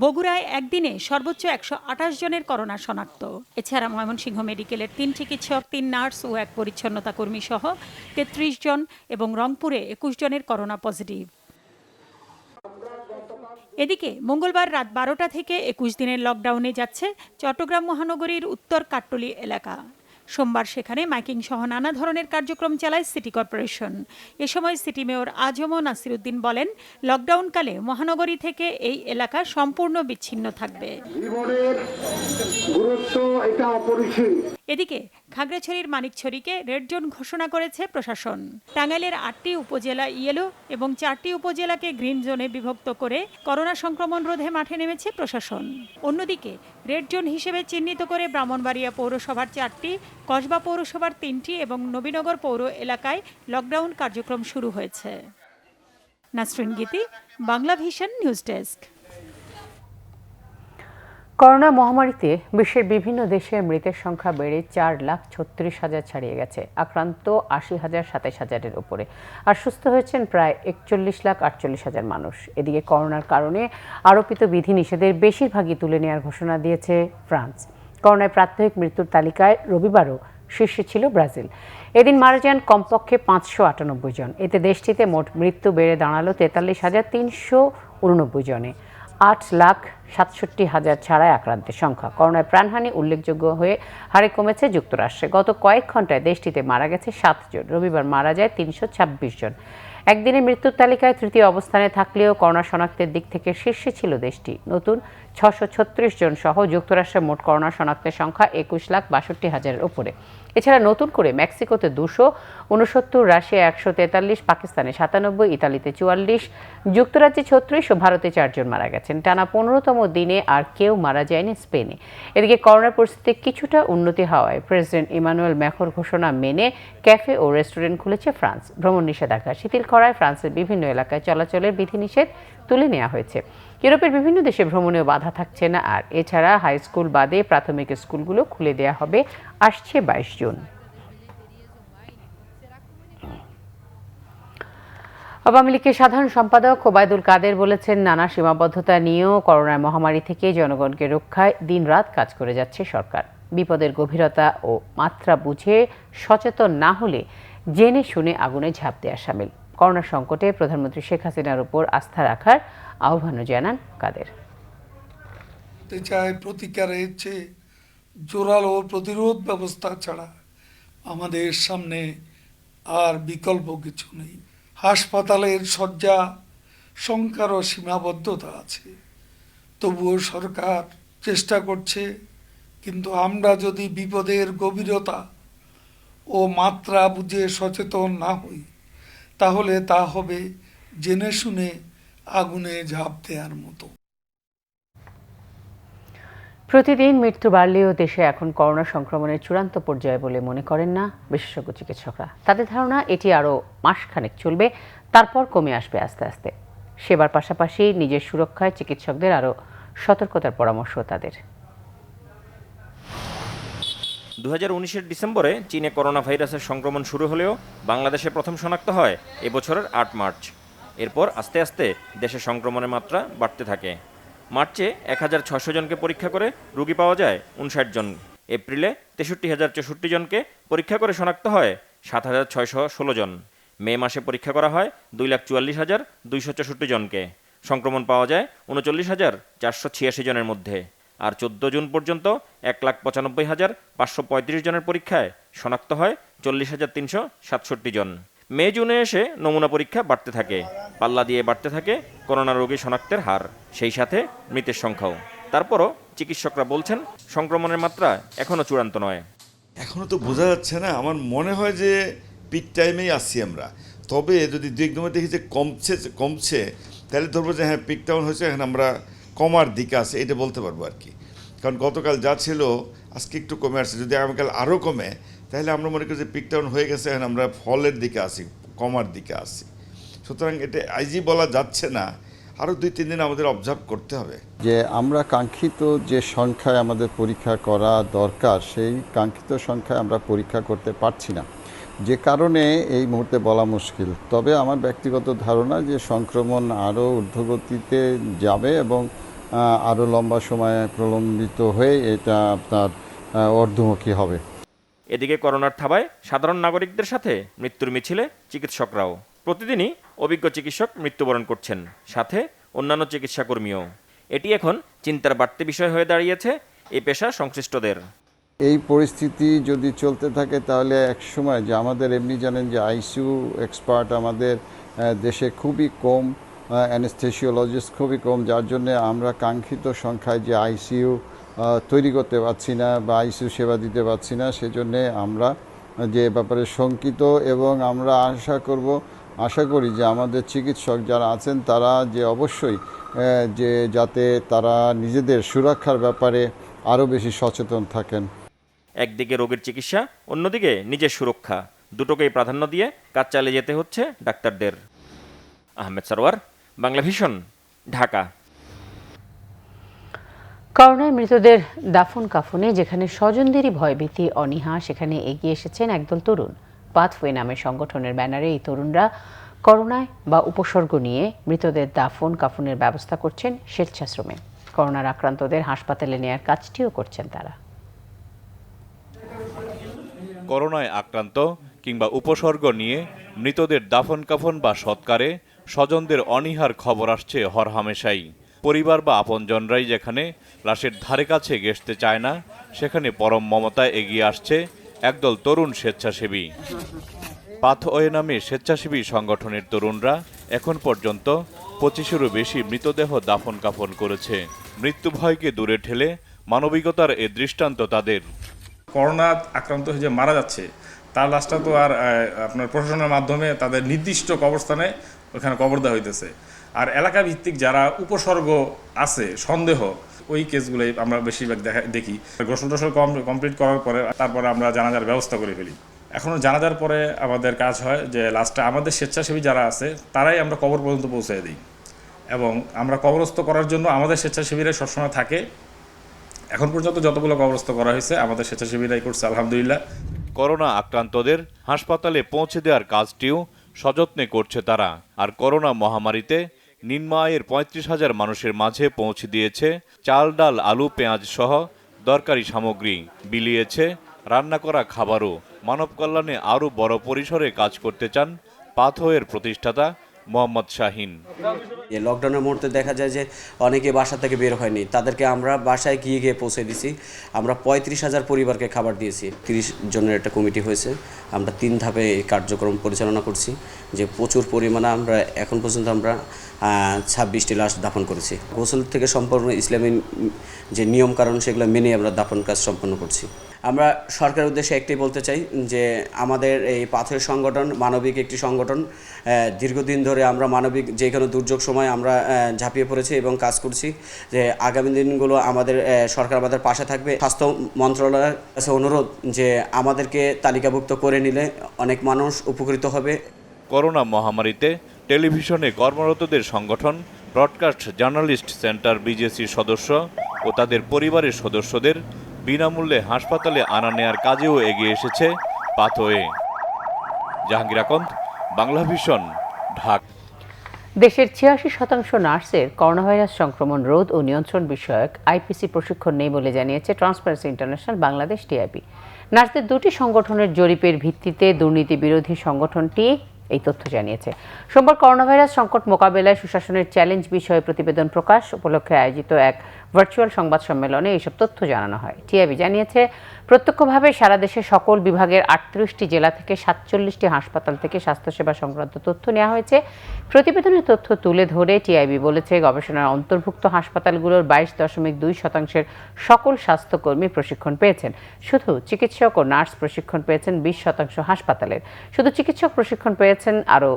বগুড়ায় একদিনে সর্বোচ্চ 128 জনের করোনা শনাক্ত। এছাড়া ময়মনসিংহ মেডিকেলের 3 চিকিৎসক, 3 নার্স ও 1 পরিচ্ছন্নতা কর্মী সহ 33 জন এবং রংপুরে 21 জনের করোনা পজিটিভ। এদিকে মঙ্গলবার রাত 12টা থেকে 21 দিনের লকডাউনে যাচ্ছে চট্টগ্রাম মহানগরীর উত্তর কাট্টলী এলাকা। সোমবার সেখানে মাইকিং সহ নানা ধরনের কার্যক্রম চালায় সিটি কর্পোরেশন। এ সময় সিটি মেয়র আজম নাসিরউদ্দিন বলেন, লকডাউনকালে মহানগরী থেকে এই এলাকা সম্পূর্ণ বিচ্ছিন্ন থাকবে। এদিকে খাগড়াছড়ির মানিকছড়িকে রেড জোন ঘোষণা করেছে প্রশাসন। টাঙ্গাইলের 8টি উপজেলা ইয়েলো এবং 4টি উপজেলাকে গ্রিন জোনে বিভক্ত করে করোনা সংক্রমণ রোধে মাঠে নেমেছে প্রশাসন। অন্যদিকে রেড জোন হিসেবে চিহ্নিত করে ব্রাহ্মণবাড়িয়া পৌরসভার 4টি, কসবা পৌরসভার 3টি এবং নবীনগর পৌর এলাকায় লকডাউন কার্যক্রম শুরু হয়েছে। নাসরিন গীতি, Bangla vision news desk. Corona মহামারীতে বিশ্বের বিভিন্ন দেশে মৃতের সংখ্যা বেড়ে 4,36,000 ছাড়িয়ে গেছে। আক্রান্ত 80,000 27,000-এর উপরে, আর সুস্থ হয়েছেন প্রায় 41,48,000 মানুষ। এদিকে করোনার কারণে আরোপিত বিধিনিষেধের বেশিরভাগই তুলে নেওয়ার ঘোষণা দিয়েছে ফ্রান্স। করোনায় প্রাত্যহিক মৃত্যুর তালিকায় রবিবারও শীর্ষে ছিল ব্রাজিল। এদিন মারা যান কমপক্ষে 598 জন। এতে দেশটিতে মোট মৃত্যু বেড়ে দাঁড়ালো 43,389 জনে। 8,67,000 ছাড়াই আক্রান্তের সংখ্যা। করোনায় প্রাণহানি উল্লেখযোগ্য হয়ে হারে কমেছে যুক্তরাষ্ট্রে। গত কয়েক ঘন্টায় দেশটিতে মারা গেছে 7 জন। রবিবার মারা যায় 326 জন। একদিনে মৃত্যুর তালিকায় তৃতীয় অবস্থানে থাকলেও করোনা শনাক্তের দিক থেকে শীর্ষে ছিল দেশটি। নতুন 636 জন সহ যুক্তরাষ্ট্রের মোট করোনা শনাক্তের সংখ্যা 21,62,000-এর উপরে। এছাড়া নতুন করে মেক্সিকোতে 269, রাশিয়া 143, পাকিস্তানে 97, ইতালিতে 44, যুক্তরাজ্যে 36 ও ভারতে 4 জন মারা গেছেন। টানা 15তম দিনে আর কেউ মারা যায়নি স্পেনে। এদিকে করোনার পরিস্থিতি কিছুটা উন্নতি হওয়ায় প্রেসিডেন্ট ইমানুয়েল ম্যাক্রোর ঘোষণা মেনে ক্যাফে ও রেস্টুরেন্ট খুলেছে ফ্রান্স। ভ্রমণ নিষেধাজ্ঞা শিথিল করায় ফ্রান্সের বিভিন্ন এলাকায় চলাচলের বিধিনিষেধ তুলে নেওয়া হয়েছে। ইউরোপের বিভিন্ন দেশে ভ্রমণেও বাধা থাকছে না। আর এছাড়া হাই স্কুল বাদে প্রাথমিক স্কুলগুলো খুলে দেওয়া হবে আসছে 22 জুন। আওয়ামী লীগের সাধারণ সম্পাদক ওবায়দুল কাদের বলেছেন, নানা সীমাবদ্ধতা নিয়েও করোনা মহামারী থেকে জনগণকে রক্ষায় দিনরাত কাজ করে যাচ্ছে সরকার। বিপদের গভীরতা ও মাত্রা বুঝে সচেতন না হলে জেনে শুনে আগুনে ঝাঁপ দেওয়া শামিল। করোনা সংকটে প্রধানমন্ত্রী শেখ হাসিনার উপর আস্থা রাখার আহ্বানও জানান কাদের। প্রতিকারের চেয়ে জোরালো প্রতিরোধ ব্যবস্থা ছাড়া আমাদের সামনে আর বিকল্প কিছু নেই। হাসপাতালের শয্যা সংখ্যারও সীমাবদ্ধতা আছে, তবুও সরকার চেষ্টা করছে। কিন্তু আমরা যদি বিপদের গভীরতা ও মাত্রা বুঝে সচেতন না হই, তাহলে তা হবে জেনে শুনে আগুনে ঝাঁপ দেওয়ার মতো। প্রতিদিন মৃত্যু বাড়লেও দেশে এখন করোনা সংক্রমণের চূড়ান্ত পর্যায়ে বলে মনে করেন না বিশেষজ্ঞ চিকিৎসকরা। তাদের ধারণা এটি আরও মাসখানেক চলবে, তারপর কমে আসবে আস্তে আস্তে। সেবার পাশাপাশি নিজের সুরক্ষায় চিকিৎসকদের আরও সতর্কতার পরামর্শ তাদের। 2019-এর ডিসেম্বরে চীনে করোনা ভাইরাসের সংক্রমণ শুরু হলেও বাংলাদেশে প্রথম শনাক্ত হয় এবছরের 8 মার্চ। এরপর আস্তে আস্তে দেশে সংক্রমণের মাত্রা বাড়তে থাকে। মার্চে 1,600 জনকে পরীক্ষা করে রোগী পাওয়া যায় 59 জন। এপ্রিলে 63,064 জনকে পরীক্ষা করে শনাক্ত হয় 7,616 জন। মে মাসে পরীক্ষা করা হয় 2,44,264 জনকে। সংক্রমণ পাওয়া যায় 39,486 জনের মধ্যে। আর 14 জুন পর্যন্ত 1,95,535 জনের পরীক্ষায় শনাক্ত হয় 40,367 জন। মে জুনে এসে নমুনা পরীক্ষা বাড়তে থাকে, পাল্লা দিয়ে বাড়তে থাকে করোনা রোগী শনাক্তের হার, সেই সাথে মৃতের সংখ্যাও। তারপরও চিকিৎসকরা বলছেন সংক্রমণের মাত্রা এখনও চূড়ান্ত নয়। এখনও তো বোঝা যাচ্ছে না। আমার মনে হয় যে পিক টাইমেই আসছি আমরা। তবে যদি দু একদমে দেখি যে কমছে তাহলে ধরবো যে হ্যাঁ পিক টাউন হয়েছে, এখন আমরা কমার দিকে আছে, এটা বলতে পারবো আর কি। কারণ গতকাল যা ছিল আজকে একটু কমে আসছে। যদি আগামীকাল আরও কমে তাহলে আমরা মনে করি যে পিক টাউন হয়ে গেছে, এখন আমরা ফলের দিকে আসি, কমার দিকে আসি। সুতরাং এটা আইজি বলা যাচ্ছে না। আরও 2-3 দিন আমাদের অবজার্ভ করতে হবে। যে আমরা কাঙ্ক্ষিত যে সংখ্যায় আমাদের পরীক্ষা করা দরকার সেই কাঙ্ক্ষিত সংখ্যায় আমরা পরীক্ষা করতে পারছি না, যে কারণে এই মুহূর্তে বলা মুশকিল। তবে আমার ব্যক্তিগত ধারণা যে সংক্রমণ আরও ঊর্ধ্বগতিতে যাবে এবং আরও লম্বা সময় প্রলম্বিত হয়ে এটা আপনার ঊর্ধ্বমুখী হবে। এদিকে করোনার থাবায় সাধারণ নাগরিকদের সাথে মৃত্যুর মিছিলে চিকিৎসকরাও। প্রতিদিনই অভিজ্ঞ চিকিৎসক মৃত্যুবরণ করছেন, সাথে অন্যান্য চিকিৎসাকর্মীও। এটি এখন চিন্তার বাড়তি বিষয় হয়ে দাঁড়িয়েছে এই পেশা সংশ্লিষ্টদের। এই পরিস্থিতি যদি চলতে থাকে তাহলে এক সময় যে আমাদের এমনি জানেন যে আইসিইউ এক্সপার্ট আমাদের দেশে খুবই কম, অ্যানেস্থেসিওলজিস্ট খুবই কম, যার জন্য আমরা কাঙ্ক্ষিত সংখ্যায় যে আইসিইউ তৈরি করতে পারছি না বা আইসিইউ সেবা দিতে পারছি না। সেজন্যে আমরা যে ব্যাপারে শঙ্কিত এবং আমরা আশা করি যে আমাদের চিকিৎসক যারা আছেন তারা যে অবশ্যই যে যাতে তারা নিজেদের সুরক্ষার ব্যাপারে আরও বেশি সচেতন থাকেন। একদিকে রোগীর চিকিৎসা, অন্যদিকে নিজের সুরক্ষা, দুটোকেই প্রাধান্য দিয়ে কাজ চালিয়ে যেতে হচ্ছে ডাক্তারদের। আহমেদ সরওয়ার, বাংলা ভিশন, ঢাকা। করোনায় মৃতদের দাফন কাফনে যেখানে স্বজনদেরই ভয়ভীতি অনীহা, সেখানে এগিয়ে এসেছেন একদল তরুণ। পাথওয়ে নামের সংগঠনের ব্যানারে এই তরুণরা করোনায় বা উপসর্গ নিয়ে মৃতদের দাফন কাফনের ব্যবস্থা করছেন স্বেচ্ছাশ্রমে। করোনার আক্রান্তদের হাসপাতালে নেয়ার কাজটিও করছেন তারা। করোনায় আক্রান্ত কিংবা উপসর্গ নিয়ে মৃতদের দাফন কাফন বা সৎকারে স্বজনদের অনীহার খবর আসছে হরহামেশাই। পরিবার বা আপনজনরাই যেখানে লাশের ধারে কাছে ঘেঁষতে চায় না, সেখানে পরম মমতায় এগিয়ে আসছে একদল তরুণ স্বেচ্ছাসেবী। পাথওয়ে নামে স্বেচ্ছাসেবী সংগঠনের তরুণরা এখন পর্যন্ত 25-এরও বেশি মৃতদেহ দাফন কাফন করেছে। মৃত্যু ভয়কে দূরে ঠেলে মানবিকতার এ দৃষ্টান্ত তাদের। করোনা আক্রান্ত হয়ে যে মারা যাচ্ছে তার লাশটা তো আর আপনার প্রশাসনের মাধ্যমে তাদের নির্দিষ্ট কবরস্থানে ওখানে কবর দেওয়া হইতেছে। আর এলাকা ভিত্তিক যারা উপসর্গ আছে সন্দেহ, ওই কেসগুলোই আমরা বেশিরভাগ দেখি। গোসল টোসল কমপ্লিট করার পরে তারপরে আমরা জানাজার ব্যবস্থা করে ফেলি। এখনও জানাজার পরে আমাদের কাজ হয় যে লাস্টে আমাদের স্বেচ্ছাসেবী যারা আছে তারাই আমরা কবর পর্যন্ত পৌঁছে দিই, এবং আমরা কবরস্থ করার জন্য আমাদের স্বেচ্ছাসেবীরা সবসময় থাকে। এখন পর্যন্ত যতগুলো কবরস্থ করা হয়েছে আমাদের স্বেচ্ছাসেবীরাই করছে, আলহামদুলিল্লাহ। করোনা আক্রান্তদের হাসপাতালে পৌঁছে দেওয়ার কাজটিও সযত্নে করছে তারা। আর করোনা মহামারীতে নিম্ন আয়ের 35,000 মানুষের মাঝে পৌঁছে দিয়েছে চাল, ডাল, আলু, পেঁয়াজ সহ দরকারি সামগ্রী, বিলিয়েছে রান্না করা খাবারও। মানব কল্যাণে আরও বড় পরিসরে কাজ করতে চান পাথওয়ের প্রতিষ্ঠাতা মোহাম্মদ শাহিন। লকডাউনের মুহূর্তে দেখা যায় যে অনেকে বাসা থেকে বের হয়নি, তাদেরকে আমরা বাসায় গিয়ে পৌঁছে দিছি। আমরা 35,000 পরিবারকে খাবার দিয়েছি। 30 জনের একটা কমিটি হয়েছে। আমরা 3 ধাপে এই কার্যক্রম পরিচালনা করছি, যে প্রচুর পরিমাণে আমরা এখন পর্যন্ত আমরা 26টি লাশ দাফন করেছি। গোসল থেকে সম্পূর্ণ ইসলামী যে নিয়ম কারণ সেগুলো মেনে আমরা দাফন কাজ সম্পন্ন করছি। আমরা সরকারের উদ্দেশ্যে একটাই বলতে চাই যে আমাদের এই পাথওয়ে সংগঠন মানবিক একটি সংগঠন। দীর্ঘদিন ধরে আমরা মানবিক যে কোনো দুর্যোগ সময় আমরা ঝাঁপিয়ে পড়েছি এবং কাজ করছি। যে আগামী দিনগুলো আমাদের সরকার আমাদের পাশে থাকবে। স্বাস্থ্য মন্ত্রণালয়ের কাছে অনুরোধ যে আমাদেরকে তালিকাভুক্ত করে নিলে অনেক মানুষ উপকৃত হবে। করোনা মহামারীতে টেলিভিশনে কর্মরতদের সংগঠন ব্রডকাস্ট জার্নালিস্ট সেন্টার বিজেসির সদস্য ও তাদের পরিবারের সদস্যদের বিনামূল্যে হাসপাতালে আনা নেয়ার কাজেও এগিয়ে এসেছে পাথওয়ে। জাহাঙ্গীর আকন্দ, বাংলা ভিশন, ঢাকা। দেশের 86% নার্সের করোনাভাইরাস সংক্রমণ রোধ ও নিয়ন্ত্রণ বিষয়ক আইপিসি প্রশিক্ষণ নেই বলে জানিয়েছে ট্রান্সপারেন্সি ইন্টারন্যাশনাল বাংলাদেশ টিআইবি। নার্সদের 2টি সংগঠনের জরিপের ভিত্তিতে দুর্নীতি বিরোধী সংগঠনটি এই তথ্য জানিয়েছে। সোমবার করোনাভাইরাস সংকট মোকাবেলায় সুশাসনের চ্যালেঞ্জ বিষয়ে প্রতিবেদন প্রকাশ উপলক্ষে আয়োজিত এক ভার্চুয়াল সংবাদ সম্মেলনে এইসব তথ্য জানানো হয়। টিআইবি জানিয়েছে, প্রত্যক্ষভাবে সারা দেশের সকল বিভাগের 38টি জেলা থেকে 47টি হাসপাতাল থেকে স্বাস্থ্যসেবা সংক্রান্ত তথ্য নেওয়া হয়েছে। প্রতিবেদনের তথ্য তুলে ধরে টিআইবি বলেছে, গবেষণার অন্তর্ভুক্ত হাসপাতালগুলোর 22.2% সকল স্বাস্থ্যকর্মী প্রশিক্ষণ পেয়েছেন। শুধু চিকিৎসক ও নার্স প্রশিক্ষণ পেয়েছেন 20% হাসপাতালের। শুধু চিকিৎসক প্রশিক্ষণ পেয়েছেন আরও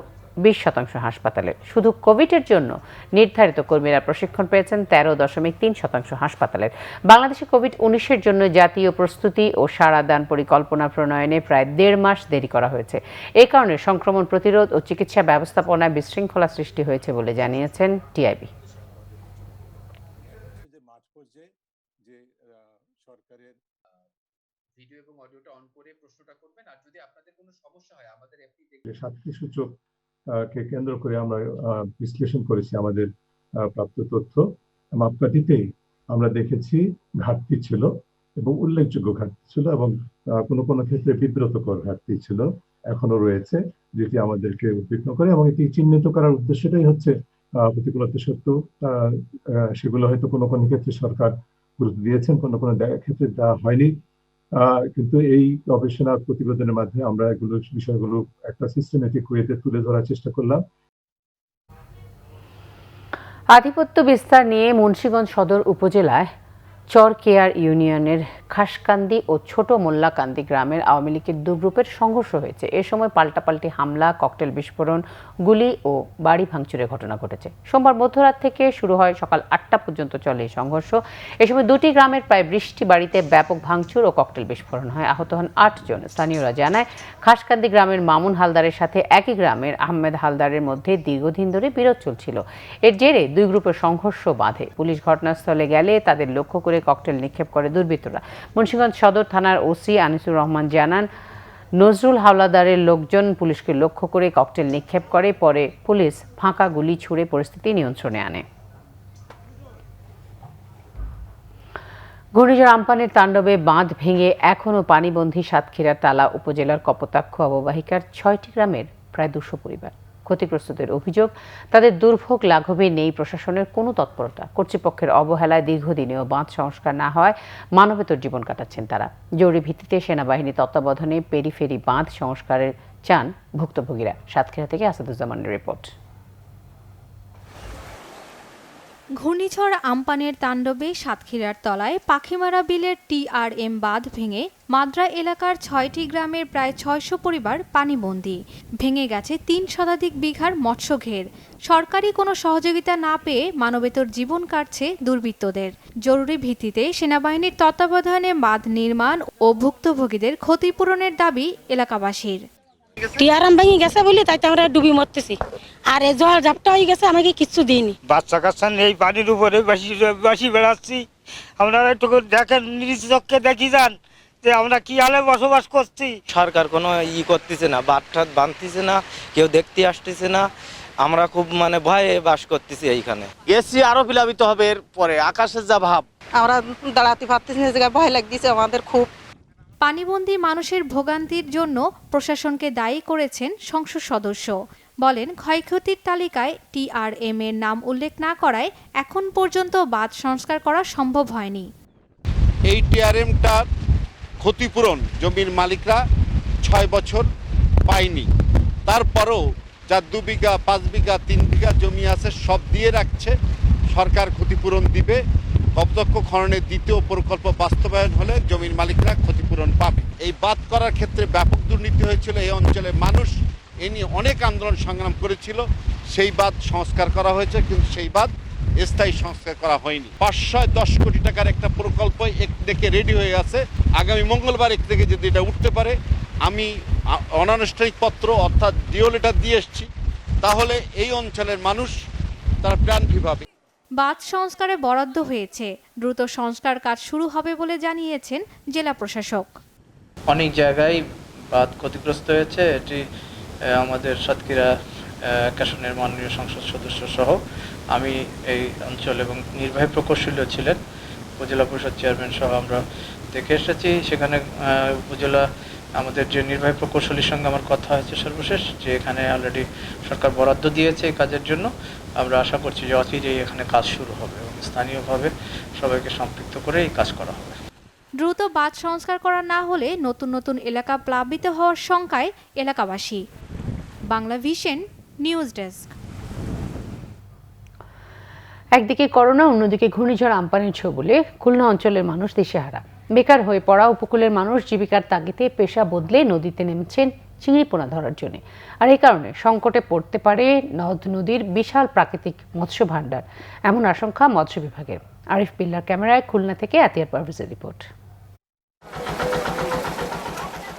20% হাসপাতালের। শুধু কোভিডের জন্য নির্ধারিত কর্মীরা প্রশিক্ষণ পেয়েছেন 13.3% হাসপাতালের। বাংলাদেশে কোভিড-19 জন্য জাতীয় প্রস্তুতি ও সাড়াদান পরিকল্পনা প্রণয়নে প্রায় 1.5 মাস দেরি করা হয়েছে। এ কারণে সংক্রমণ প্রতিরোধ ও চিকিৎসা ব্যবস্থাপনায় বিশৃঙ্খলা সৃষ্টি হয়েছে বলে জানিয়েছেন টিআইবি। সাতটি সূচক কে কেন্দ্র করে আমরা বিশ্লেষণ করেছি আমাদের প্রাপ্ত তথ্য। মাপকাঠিতেই আমরা দেখেছি ঘাটতি ছিল এবং উল্লেখযোগ্য ঘাটতি ছিল এবং কোনো কোনো ক্ষেত্রে বিব্রতকর ঘাটতি ছিল, এখনো রয়েছে, যেটি আমাদেরকে উদ্বিগ্ন করে এবং এটি চিহ্নিত করার উদ্দেশ্যটাই হচ্ছে প্রতিকূলতা সত্ত্বেও সেগুলো হয়তো কোনো কোনো ক্ষেত্রে সরকার গুরুত্ব দিয়েছেন, কোনো কোনো ক্ষেত্রে দেওয়া হয়নি। কিন্তু এই গবেষণা প্রতিবেদনের মাধ্যমে আমরা এগুলো বিষয়গুলো একটা সিস্টেমেটিক ওয়েতে তুলে ধরার চেষ্টা করলাম। আধিপত্য বিস্তার নিয়ে মুন্সিগঞ্জ সদর উপজেলায় চরকেয়ার ইউনিয়নের খাসকান্দি ও ছোট মোল্লাকান্দি গ্রামের আওয়ামী লীগের দুই গ্রুপের সংঘর্ষ হয়েছে। এ সময় পাল্টাপাল্টি হামলা, ককটেল বিস্ফোরণ, গুলি ও বাড়ি ভাঙচুরের ঘটনা ঘটেছে। সোমবার মধ্যরাত থেকে শুরু হয়, সকাল 8টা পর্যন্ত চলে এই সংঘর্ষ। এ সময় দুটি গ্রামের প্রায় 20টি বাড়িতে ব্যাপক ভাঙচুর ও ককটেল বিস্ফোরণ হয়। আহত হন 8 জন। স্থানীয়রা জানায়, খাসকান্দি গ্রামের মামুন হালদারের সাথে একই গ্রামের আহমেদ হালদারের মধ্যে দীর্ঘদিন ধরে বিরোধ চলছিল। এর জেরে দুই গ্রুপের সংঘর্ষ বাধে। পুলিশ ঘটনাস্থলে গেলে তাদের লক্ষ্য করে ককটেল নিক্ষেপ করে দুর্বৃত্তরা। মুন্সিগঞ্জ সদর থানার ওসি আনিসুর রহমান জানান, নজরুল হাওলাদারের লোকজন পুলিশকে লক্ষ্য করে ককটেল নিক্ষেপ করে। পরে পুলিশ ফাঁকা গুলি ছুড়ে পরিস্থিতি নিয়ন্ত্রণে আনে। ঘূর্ণিঝড় আম্পানের তাণ্ডবে বাঁধ ভেঙে এখনও পানিবন্দী সাতক্ষীরার তালা উপজেলার কপোতাক্ষ অববাহিকার 6টি গ্রামের প্রায় 200 পরিবার। ক্ষতিগ্রস্তদের অভিযোগ, তাদের দুর্ভোগ লাঘবে নেই প্রশাসনের কোনো তৎপরতা। কর্তৃপক্ষের অবহেলায় দীর্ঘদিনেও বাঁধ সংস্কার না হওয়ায় মানবেতর জীবন কাটাচ্ছেন তারা। জরুরি ভিত্তিতে সেনাবাহিনী তত্ত্বাবধানে পেরিফেরি বাঁধ সংস্কারের চান ভুক্তভোগীরা। সাতক্ষীরা থেকে আসাদুজ্জামানের রিপোর্ট। ঘূর্ণিঝড় আম্পানের তাণ্ডবে সাতক্ষীরার তলায় পাখিমারা বিলের টিআরএম বাঁধ ভেঙে মাদ্রা এলাকার 6টি গ্রামের প্রায় 600 পরিবার পানিবন্দী। ভেঙে গেছে 3 শতাধিক বিঘার মৎস্য ঘের। সরকারি কোনো সহযোগিতা না পেয়ে মানবেতর জীবন কাটছে দুর্বৃত্তদের। জরুরি ভিত্তিতে সেনাবাহিনীর তত্ত্বাবধানে বাঁধ নির্মাণ ও ভুক্তভোগীদের ক্ষতিপূরণের দাবি এলাকাবাসীর। টিআরএম ভেঙে গেছে বলে তাই আমরা ডুবি মরতেছি, আর এই জল ঝাপটা হয়ে গেছে, আমাকে কিচ্ছু দিইনি। বাচ্চা কাচ্চা নেই, পানির উপরে বাসি বেড়াচ্ছি। আপনারা একটু দেখেন, নিজ চোখে দেখি যান যে আমরা কি হালে বসবাস করছি। সরকার কোনো করতেছে না, বাঁধ বাঁধতেছে না, কেউ দেখতে আসতেছে না। আমরা খুব ভয়ে বাস করতেছি এইখানে। গেছি আরো প্লাবিত হবে এর পরে, আকাশের যা ভাব। আমরা দাঁড়াতে পারতেছি না, জায়গায় ভয় লাগতেছে আমাদের খুব। পানিবন্দী মানুষের ভোগান্তির জন্য প্রশাসনকে দায়ী করেছেন সংসদ সদস্য। বলেন, ক্ষয়ক্ষতির তালিকায় টিআরএম এর নাম উল্লেখ না করায় এখন পর্যন্ত বাঁধ সংস্কার করা সম্ভব হয়নি। এই টিআরএমটার ক্ষতিপূরণ জমির মালিকরা 6 বছর পায়নি। তারপরেও যা 2 বিঘা, 5 বিঘা, 3 বিঘা জমি আছে সব দিয়ে রাখছে। সরকার ক্ষতিপূরণ দিবে। কপোতাক্ষ খননের দ্বিতীয় প্রকল্প বাস্তবায়ন হলে জমির মালিকরা ক্ষতিপূরণ পাবে। এই বাঁধ করার ক্ষেত্রে ব্যাপক দুর্নীতি হয়েছিল। এই অঞ্চলে মানুষ এ নিয়ে অনেক আন্দোলন সংগ্রাম করেছিল। সেই বাঁধ সংস্কার করা হয়েছে, কিন্তু সেই বাঁধ স্থায়ী সংস্কার করা হয়নি। 510 কোটি টাকার একটা প্রকল্প দেখে রেডি হয়ে আছে। আগামী মঙ্গলবার থেকে যদি এটা উঠতে পারে, আমি অনানুষ্ঠানিক পত্র অর্থাৎ ডিও লেটার দিয়ে এসেছি, তাহলে এই অঞ্চলের মানুষ তারা প্রাণভী পাবে। বাঁধ সংস্কারে বরাদ্দ হয়েছে, দ্রুত সংস্কার কাজ শুরু হবে বলে জানিয়েছেন জেলা প্রশাসক। অনেক জায়গায় বাঁধ ক্ষতিগ্রস্ত হয়েছে। এটি আমাদের সাতক্ষীরা কাশনের মাননীয় সংসদ সদস্য সহ আমি এই অঞ্চল এবং নির্বাহী প্রকৌশলীও ছিলেন, উপজেলা পরিষদ চেয়ারম্যান সহ আমরা দেখে এসেছি। সেখানে উপজেলা আমাদের যে নির্বাহী প্রকৌশলীর সঙ্গে আমার কথা হয়েছে সর্বশেষ, যে এখানে অলরেডি সরকার বরাদ্দ দিয়েছে এই কাজের জন্য। আমরা আশা করছি যে অচিরেই এখানে কাজ শুরু হবে এবং স্থানীয়ভাবে সবাইকে সম্পৃক্ত করে এই কাজ করা হবে। দ্রুত বাঁধ সংস্কার করা না হলে নতুন নতুন এলাকা প্লাবিত হওয়ার শঙ্কায় এলাকাবাসী। Bangla vision news desk. একদিকে করোনা, অন্যদিকে ঘূর্ণিঝড় আম্পানের ছোবলে খুলনা অঞ্চলের মানুষ দিশেহারা। বেকার হয়ে পড়া উপকূলের মানুষ জীবিকার তাগিদে পেশা বদলে নদীতে নেমেছেন চিংড়ি পোনা ধরার জন্য। আর এই কারণে সংকটে পড়তে পারে নদ নদীর বিশাল প্রাকৃতিক মৎস্য ভাণ্ডার, এমন আশঙ্কা মৎস্য বিভাগের। আরিফ বিল্লার ক্যামেরায় খুলনা থেকে আতিয়ার পারভেজের রিপোর্ট।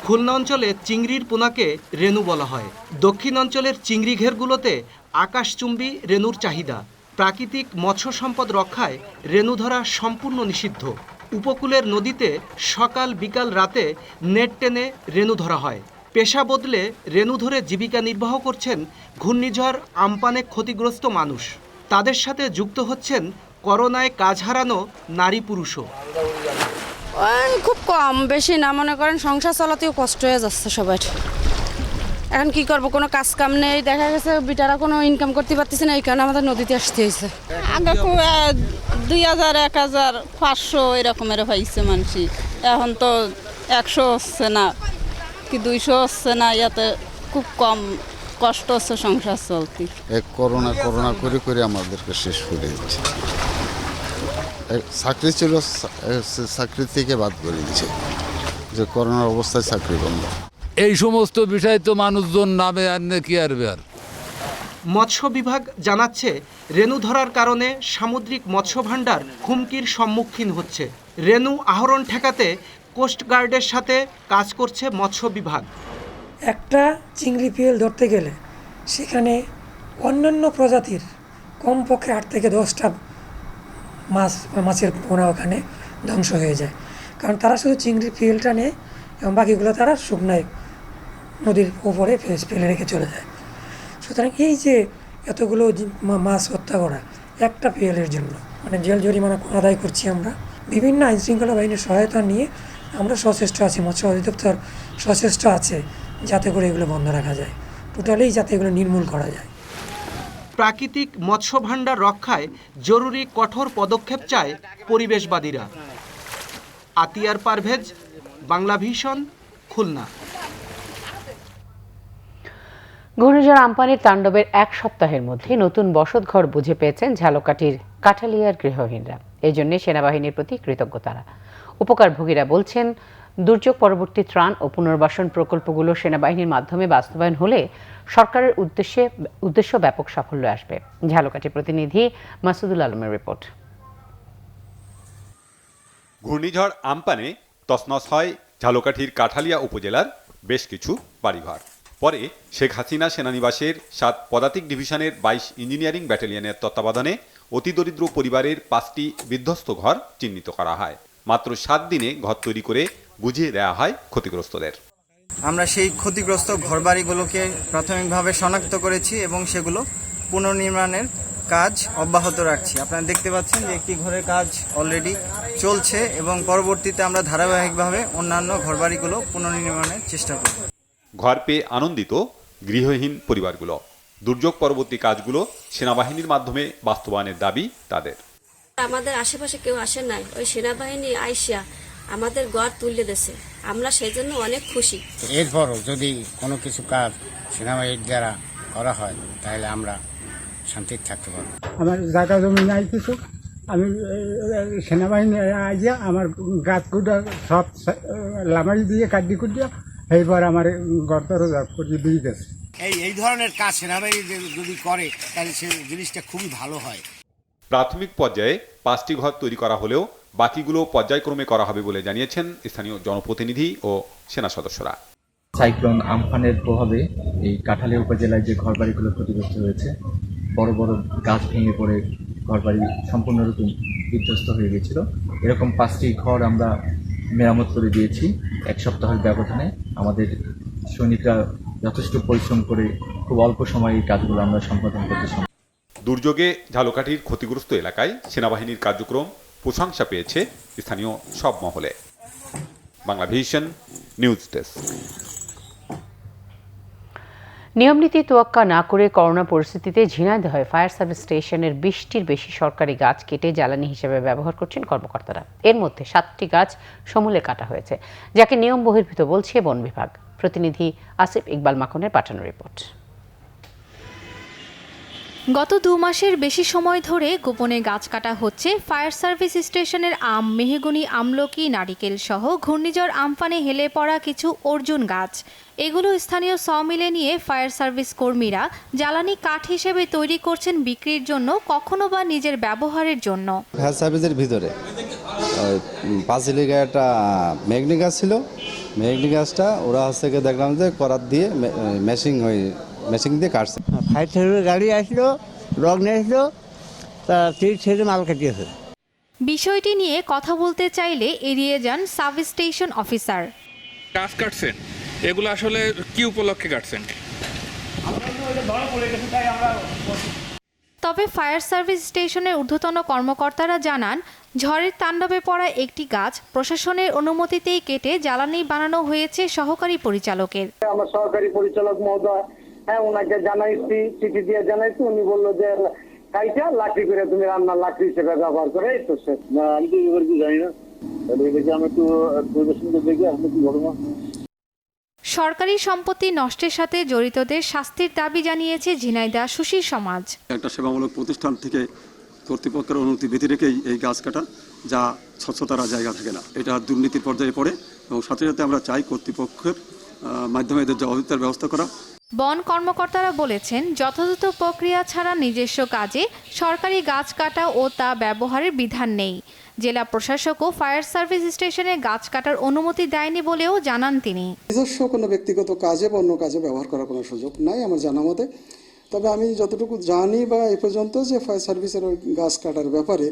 খুলনা অঞ্চলে চিংড়ির পোনাকে রেনু বলা হয়। দক্ষিণ অঞ্চলের চিংড়ি ঘেরগুলোতে আকাশচুম্বী রেনুর চাহিদা। প্রাকৃতিক মৎস্য সম্পদ রক্ষায় রেনু ধরা সম্পূর্ণ নিষিদ্ধ। উপকূলের নদীতে সকাল বিকাল রাতে নেট টেনে রেনু ধরা হয়। পেশা বদলে রেনু ধরে জীবিকা নির্বাহ করছেন ঘূর্ণিঝড় আমপানে ক্ষতিগ্রস্ত মানুষ। তাদের সাথে যুক্ত হচ্ছেন করোনায় কাজ হারানো নারী পুরুষও। খুব কম, বেশি না, মনে করেন সংসার চালাতেও কষ্ট হয়ে যাচ্ছে সবার। এখন কি করব, কোনো কাজ কাম নেই, দেখা গেছে বিটারা কোনো ইনকাম করতে পারতেছে না, এই কারণে আমাদের নদীতে আসতে হয়েছে। আগে 2000, 1000, 500 এরকমের হয়েছে মানুষই, এখন তো 100 হচ্ছে না কি 200 হচ্ছে না, ইয়াতে খুব কম কষ্ট হচ্ছে সংসার চলতে। করোনা করে করে আমাদেরকে শেষ করে দিচ্ছে। চাকরি ছিল, চাকরি থেকে বাদ করে দিচ্ছে, যে করোনার অবস্থায় চাকরি বন্ধ। এই সমস্ত বিষয় তো মানুষজন নামে আনলে কি আর বের। মৎস্য বিভাগ জানাচ্ছে রেনু ধরার কারণে সামুদ্রিক মৎস্য ভাণ্ডার হুমকির সম্মুখীন হচ্ছে। রেনু আহরণ ঠেকাতে কোস্টগার্ডের সাথে কাজ করছে মৎস্য বিভাগ। একটা চিংড়ি পিয়েল ধরতে গেলে সেখানে অন্যান্য প্রজাতির কমপক্ষে 8 থেকে 10টা মাছের পোনা ওখানে ধ্বংস হয়ে যায়, কারণ তারা শুধু চিংড়ির পিয়েলটা নেয় এবং বাকিগুলো তারা শুকনায় নদীর উপরে ফেলে রেখে চলে যায়। সুতরাং এই যে এতগুলো মাছ হত্যা করা একটা পিয়েলের জন্য, মানে জেল জরিমানা আদায় করছি আমরা। বিভিন্ন আইনশৃঙ্খলা বাহিনীর সহায়তা নিয়ে আমরা সচেষ্ট আছি, মৎস্য অধিদপ্তর সচেষ্ট আছে যাতে করে এগুলো বন্ধ রাখা যায়, টোটালি যাতে এগুলো নির্মূল করা যায়। প্রাকৃতিক মৎস্য ভাণ্ডার রক্ষায় জরুরি কঠোর পদক্ষেপ চায় পরিবেশবাদীরা। আতিয়ার পারভেজ, বাংলা ভিশন, খুলনা। ঘূর্ণিঝড় আমপানের তাণ্ডবের এক সপ্তাহের মধ্যে নতুন বসতঘর বুঝে পেয়েছেন ঝালকাঠির কাঠালিয়ার গৃহহীনরা। এই জন্য সেনাবাহিনীর প্রতি কৃতজ্ঞ তারা। উপকারভোগীরা বলছেন, দুর্যোগ পরবর্তী ত্রাণ ও পুনর্বাসন প্রকল্পগুলো সেনাবাহিনীর মাধ্যমে বাস্তবায়ন হলে সরকারের উদ্দেশ্য ব্যাপক সাফল্য আসবে। ঝালকাঠি প্রতিনিধি মাসুদুল আলমের রিপোর্ট। ঘূর্ণিঝড় আমপানে তছনছ হয় ঝালকাঠির কাঠালিয়া উপজেলার বেশ কিছু বাড়িঘর। পরে শেখ হাসিনা সেনানিবাসের 7 পদাতিক ডিভিশনের 22 ইঞ্জিনিয়ারিং ব্যাটালিয়নের তত্ত্বাবধানে অতি দরিদ্র পরিবারের 5টি বিধ্বস্ত ঘর চিহ্নিত করা হয়। মাত্র 7 দিনে ঘর তৈরি করে বুঝিয়ে দেওয়া হয় ক্ষতিগ্রস্তদের। আমরা সেই ক্ষতিগ্রস্ত ঘরবাড়িগুলোকে প্রাথমিকভাবে শনাক্ত করেছি এবং সেগুলো পুনর্নির্মাণের কাজ অব্যাহত রাখছি। আপনারা দেখতে পাচ্ছেন যে একটি ঘরের কাজ অলরেডি চলছে এবং পরবর্তীতে আমরা ধারাবাহিকভাবে অন্যান্য ঘরবাড়িগুলো পুনর্নির্মাণের চেষ্টা করব। ঘর পেয়ে আনন্দিত গৃহহীন পরিবারগুলো। দুর্যোগ পরবর্তী কাজগুলো সেনাবাহিনীর মাধ্যমে বাস্তবায়নের দাবি তাদের। আমাদের আশেপাশে কেউ আসে নাই, ওই সেনাবাহিনী আইসা আমাদের ঘর তুলে দিয়েছে, আমরা সেই জন্য অনেক খুশি। এরপরও যদি কোনো কিছু কাজ সেনাবাহিনীর দ্বারা করা হয় তাহলে আমরা শান্তিতে থাকতে পারবো। আমার জায়গা জমি নাই কিছু, আমি সেনাবাহিনী আইয়া আমার গাছ কুটা সব লামাই দিয়ে কাটি কুটিয়া এইবার আমার ঘর দরজা করিয়ে দিয়ে গেছে। এই ধরনের কাজ সেনাবাহিনী যদি করে তাহলে সে জিনিসটা খুবই ভালো হয়। প্রাথমিক পর্যায়ে 5টি ঘর তৈরি করা হলেও বাকিগুলো পর্যায়ক্রমে করা হবে বলে জানিয়েছেন স্থানীয় জনপ্রতিনিধি ও সেনা সদস্যরা। সাইক্লোন আমফানের প্রভাবে এই কাঠালিয়া উপজেলায় যে ঘরবাড়িগুলো ক্ষতিগ্রস্ত হয়েছে, বড় বড় গাছ ভেঙে পড়ে ঘরবাড়ি সম্পূর্ণরূপে বিধ্বস্ত হয়ে গিয়েছিল। এরকম 5টি ঘর আমরা মেরামত করে দিয়েছি 1 সপ্তাহের ব্যবধানে। আমাদের সৈনিকরা যথেষ্ট পরিশ্রম করে খুব অল্প সময়ে এই কাজগুলো আমরা সম্পাদন করতে সক্ষম। দুর্যোগে ঝালকাঠির ক্ষতিগ্রস্ত এলাকায় সেনাবাহিনীর কার্যক্রম প্রশংসা পেয়েছে স্থানীয় সব মহলে। Bangla vision news desk. নিয়মনীতি তোয়াক্কা না করে করোনা পরিস্থিতিতে ঝিনাইদহে ফায়ার সার্ভিস স্টেশনের 20টির বেশি সরকারি গাছ কেটে জ্বালানি হিসেবে ব্যবহার করছেন কর্মকর্তারা। এর মধ্যে 7টি গাছ সমূলে কাটা হয়েছে, যাকে নিয়ম বহির্ভূত বলছে বন বিভাগ। প্রতিনিধি আসিফ ইকবাল মাখনের পাঠানো রিপোর্ট। গত 2 মাসের বেশি সময় ধরে গোপনে গাছ কাটা হচ্ছে ফায়ার সার্ভিস স্টেশনের আম, মেহগনি, আমলকি, নারিকেল সহ ঘূর্ণিঝড় আমফানে হেলে পড়া কিছু অর্জুন গাছ। এগুলো স্থানীয় সমিলে নিয়ে ফায়ার সার্ভিস কর্মীরা জ্বালানি কাঠ হিসেবে তৈরি করছেন বিক্রির জন্য, কখনো বা নিজের ব্যবহারের জন্য। ফায়ার সার্ভিসের ভিতরে পাঁচিলিকা একটা মেঘনি গাছ ছিল, মেঘনি গাছটা ওরা দেখলাম যে করাত দিয়ে মেশিন দিয়ে কাটছে। ফায়ার সার্ভিসের গাড়ি আসলো, রং নিয়ে আসলো, তা ছেড়ে মাল কাটিয়েছে। বিষয়টি নিয়ে কথা বলতে চাইলে এড়িয়ে যান সাব স্টেশন অফিসার। গাছ কাটছেন, এগুলো আসলে কি উপলক্ষে কাটছেন? তবে ফায়ার সার্ভিস স্টেশনের ঊর্ধ্বতন কর্মকর্তারা জানান, ঝড়ের তাণ্ডবে পড়া একটি গাছ প্রশাসনের অনুমতিতেই কেটে জ্বালানি বানানো হয়েছে সহকারী পরিচালকের। আমার সহকারী পরিচালক মহোদয়, ওনাকে জানাইছি, চিঠি দিয়ে জানাইছি, উনি বললো যে কাইটা লাকড়ি করে তুমি রান্নার লাকড়ি হিসেবে ব্যবহার করে। এই তো সে, আমি তো এবার কি জানি না, আমি একটু পরিবেশন দেখি আপনি কি ঘটনা। সরকারি সম্পত্তি নষ্টের সাথে জড়িতদের শাস্তির দাবি জানিয়েছে ঝিনাইদহ সুশীল সমাজ। একটা সেবামূলক প্রতিষ্ঠান থেকে কর্তৃপক্ষের অনুমতি ব্যতি রেখেই এই গাছ কাটা, যা স্বচ্ছতার জায়গা থাকে না, এটা দুর্নীতির পর্যায়ে পড়ে এবং সাথে সাথে আমরা চাই কর্তৃপক্ষের মাধ্যমে এদের জবাবদিহিতার ব্যবস্থা করা। বন কর্মকর্তারা বলেছেন, যথাযথ প্রক্রিয়া ছাড়া নিজস্ব কাজে সরকারি গাছ কাটা ও তা ব্যবহারের বিধান নেই। জেলা প্রশাসকও ফায়ার সার্ভিস স্টেশনে গাছ কাটার অনুমতি দেয়নি বলেও জানান তিনি। নিজস্ব কোনো ব্যক্তিগত কাজে বা অন্য কাজে ব্যবহার করার কোনো সুযোগ নাই আমার জানা মতে। তবে আমি যতটুকু জানি বা এ পর্যন্ত যে ফায়ার সার্ভিসের গাছ কাটার ব্যাপারে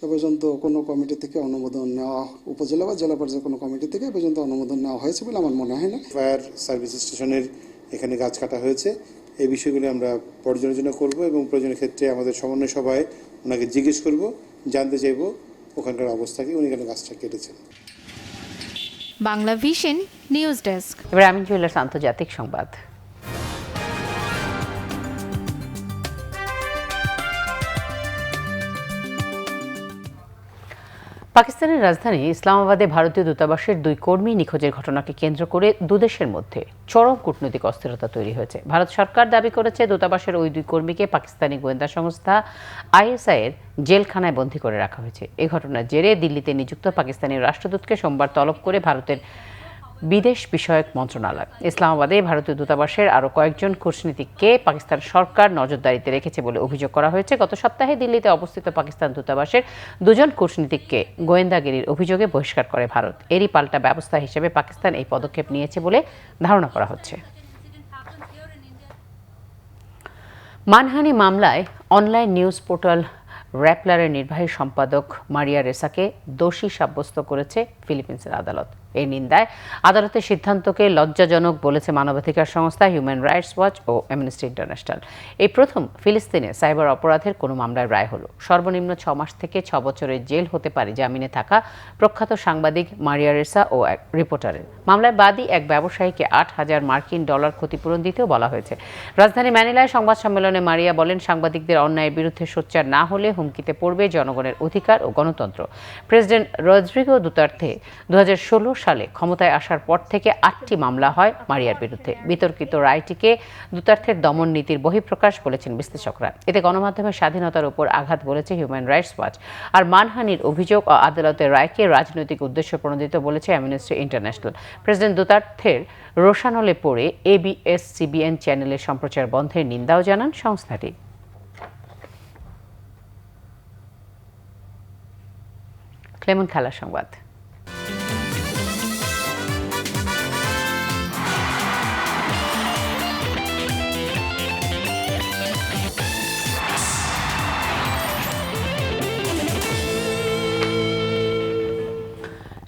এ পর্যন্ত কোনো কমিটি থেকে অনুমোদন নেওয়া, উপজেলা বা জেলা পর্যায়ে কোনো কমিটি থেকে এ পর্যন্ত অনুমোদন নেওয়া হয়েছে বলে আমার মনে হয় না। ফায়ার সার্ভিস স্টেশনের এখানে গাছ কাটা হয়েছে, এই বিষয়গুলি আমরা পর্যালোচনা করব এবং প্রয়োজনের ক্ষেত্রে আমাদের সমন্বয় সভায় ওনাকে জিজ্ঞেস করব, জানতে চাইব ওখানকার অবস্থা কি, উনি কেন গাছটা কেটেছেন। Bangla vision news desk. এবার আমিন জুয়েলার্স আন্তর্জাতিক সংবাদ। পাকিস্তানের রাজধানী ইসলামাবাদে ভারতীয় দূতাবাসের 2 কর্মী নিখোঁজের ঘটনাকে কেন্দ্র করে দুদেশের মধ্যে চরম কূটনৈতিক অস্থিরতা তৈরি হয়েছে। ভারত সরকার দাবি করেছে দূতাবাসের ওই 2 কর্মীকে পাকিস্তানি গোয়েন্দা সংস্থা ISI এর জেলখানায় বন্দী করে রাখা হয়েছে। এই ঘটনার জেরে দিল্লিতে নিযুক্ত পাকিস্তানি রাষ্ট্রদূতকে সোমবার তলব করে ভারতের বিদেশ বিষয়ক মন্ত্রণালয়। ইসলামাবাদে ভারতীয় দূতাবাসের আরও কয়েকজন কূটনীতিককে পাকিস্তান সরকার নজরদারিতে রেখেছে বলে অভিযোগ করা হয়েছে। গত সপ্তাহে দিল্লিতে অবস্থিত পাকিস্তান দূতাবাসের 2 জন কূটনীতিককে গোয়েন্দাগিরির অভিযোগে বহিষ্কার করে ভারত। এরই পাল্টা ব্যবস্থা হিসেবে পাকিস্তান এই পদক্ষেপ নিয়েছে বলে ধারণা করা হচ্ছে। মানহানি মামলায় অনলাইন নিউজ পোর্টাল র্যাপলারের নির্বাহী সম্পাদক মারিয়া রেসাকে দোষী সাব্যস্ত করেছে ফিলিপিন্সের আদালত। এই নিন্দায় আদালতের সিদ্ধান্তকে লজ্জাজনক বলেছে মানবাধিকার সংস্থা হিউম্যান রাইটস ওয়াচ ও অ্যামনেস্টি ইন্টারন্যাশনাল। এই প্রথম ফিলিস্তিনে সাইবার অপরাধের কোনো মামলায় রায় হলো। সর্বনিম্ন 6 মাস থেকে 6 বছরের জেল হতে পারে জামিনে থাকা প্রখ্যাত সাংবাদিক মারিয়া রেসা ও এক রিপোর্টারের। মামলায় বাদী এক ব্যবসায়ীকে $8,000 ক্ষতিপূরণ দিতেও বলা হয়েছে। রাজধানী ম্যানিলায় সংবাদ সম্মেলনে মারিয়া বলেন, সাংবাদিকদের অন্যায়ের বিরুদ্ধে সোচ্চার না হলে হুমকিতে পড়বে জনগণের অধিকার ও গণতন্ত্র। প্রেসিডেন্ট রদ্রিগো দুতার্তে 2016 সালে ক্ষমতায় আসার পর থেকে 8টি মামলা হয় মারিয়ার বিরুদ্ধে। বিতর্কিত রায়টিকে দুতার্থের দমন নীতির বহিঃপ্রকাশ বলেছেন বিশ্লেষকরা। এতে গণমাধ্যমের স্বাধীনতার উপর আঘাত বলেছে হিউম্যান রাইটস ওয়াচ। আর মানহানির অভিযোগ ও আদালতের রায়কে রাজনৈতিক উদ্দেশ্য প্রণোদিত বলেছে অ্যামনেস্টি ইন্টারন্যাশনাল। প্রেসিডেন্ট দুতার্থের রোশানলে পড়ে ABS-CBN চ্যানেলের সম্প্রচার বন্ধের নিন্দাও জানান সংস্থাটি। ক্লেমন খেলার সংবাদ।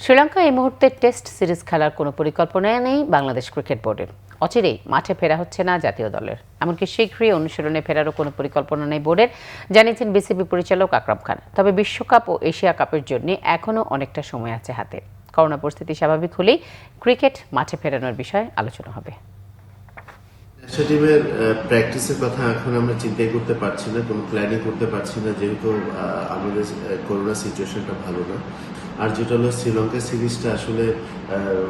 শ্রীলঙ্কা এই মুহূর্তে টেস্ট সিরিজ খেলার কোনো পরিকল্পনা নেই বাংলাদেশ ক্রিকেট বোর্ডের। অচিরেই মাঠে ফেরা হচ্ছে না জাতীয় দলের, এমনকি শীঘ্রই অনুশীলনে ফেরারও কোনো পরিকল্পনা নেই বোর্ডের, জানিয়েছেন বিসিবি পরিচালক আকরাম খান। তবে বিশ্বকাপ ও এশিয়া কাপের জন্য এখনও অনেকটা সময় আছে হাতে। করোনা পরিস্থিতি স্বাভাবিক হলেই ক্রিকেট মাঠে ফেরানোর বিষয়ে আলোচনা হবে। ন্যাশনাল টিমের প্র্যাকটিসের কথা এখন আমরা চিন্তাই করতে পারছি না, কোনো প্ল্যানিং করতে পারছি না, যেহেতু আমাদের করোনা সিচুয়েশনটা ভালো না। আর যেটা হলো শ্রীলঙ্কা সিরিজটা আসলে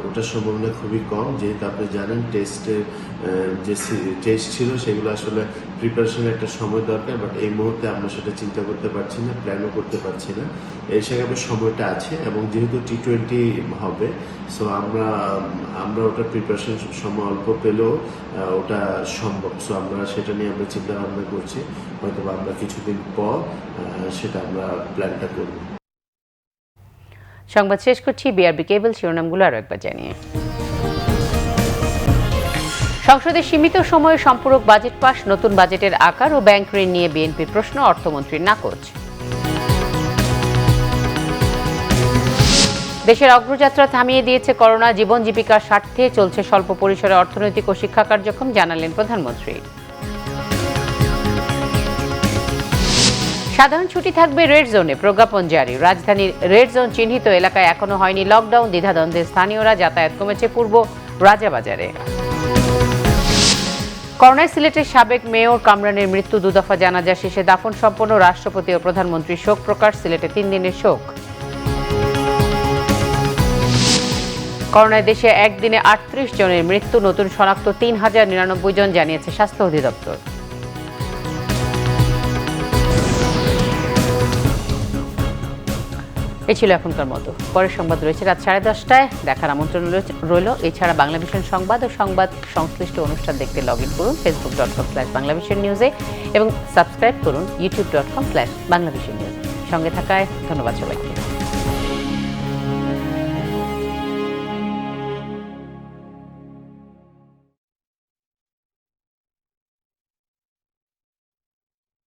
ওটার সম্ভাবনা খুবই কম, যেহেতু আপনি জানেন টেস্টের যে টেস্ট ছিল সেগুলো আসলে প্রিপারেশনের একটা সময় দরকার, বাট এই মুহূর্তে আমরা সেটা চিন্তা করতে পারছি না, প্ল্যানও করতে পারছি না। এশিয়া কাপের সময়টা আছে এবং যেহেতু T20 হবে, সো আমরা ওটার প্রিপারেশন সময় অল্প পেলেও ওটা সম্ভব। সো আমরা সেটা নিয়ে আমরা চিন্তা ভাবনা করছি, হয়তো আমরা কিছুদিন পর সেটা আমরা প্ল্যানটা করব। সংবাদ শেষ করছি বিআরবি কেবল শিরোনামগুলো আরো একবার জানিয়ে। সংসদে সীমিত সময়ে সম্পূরক বাজেট পাস, নতুন বাজেটের আকার ও ব্যাংক ঋণ নিয়ে বিএনপির প্রশ্ন, অর্থমন্ত্রীর নাকচ। দেশের অগ্রযাত্রা থামিয়ে দিয়েছে করোনা, জীবন জীবিকার স্বার্থে চলছে স্বল্প পরিসরে অর্থনৈতিক ও শিক্ষা কার্যক্রম, জানালেন প্রধানমন্ত্রী। সাধারণ ছুটি থাকবে রেড জোনে, প্রজ্ঞাপন জারি। রাজধানীর রেড জোন চিহ্নিত এলাকায় এখনো হয়নি লকডাউন, দ্বিধাদ্বন্দ্বে স্থানীয়রা, যাতায়াত কমেছে পূর্ব রাজাবাজারে। করোনায় সিলেটের সাবেক মেয়র কামরানের মৃত্যু, দুদফা জানাজা শেষে দাফন সম্পন্ন, রাষ্ট্রপতি ও প্রধানমন্ত্রীর শোক প্রকাশ, সিলেটে 3 দিনের শোক। করোনায় দেশে একদিনে 38 জনের মৃত্যু, নতুন শনাক্ত 3099 জন, জানিয়েছে স্বাস্থ্য অধিদপ্তর। এই ছিল এখনকার মতো। পরের সংবাদ রয়েছে রাত 10:30টায়, দেখার আমন্ত্রণ রইল। এছাড়া বাংলাভিশন সংবাদ ও সংবাদ সংশ্লিষ্ট অনুষ্ঠান দেখতে লগ ইন করুন facebook.com/বাংলাভিশননিউজে এবং সাবস্ক্রাইব করুন youtube.com/বাংলাভিশননিউজ। সঙ্গে থাকায় ধন্যবাদ সবাইকে।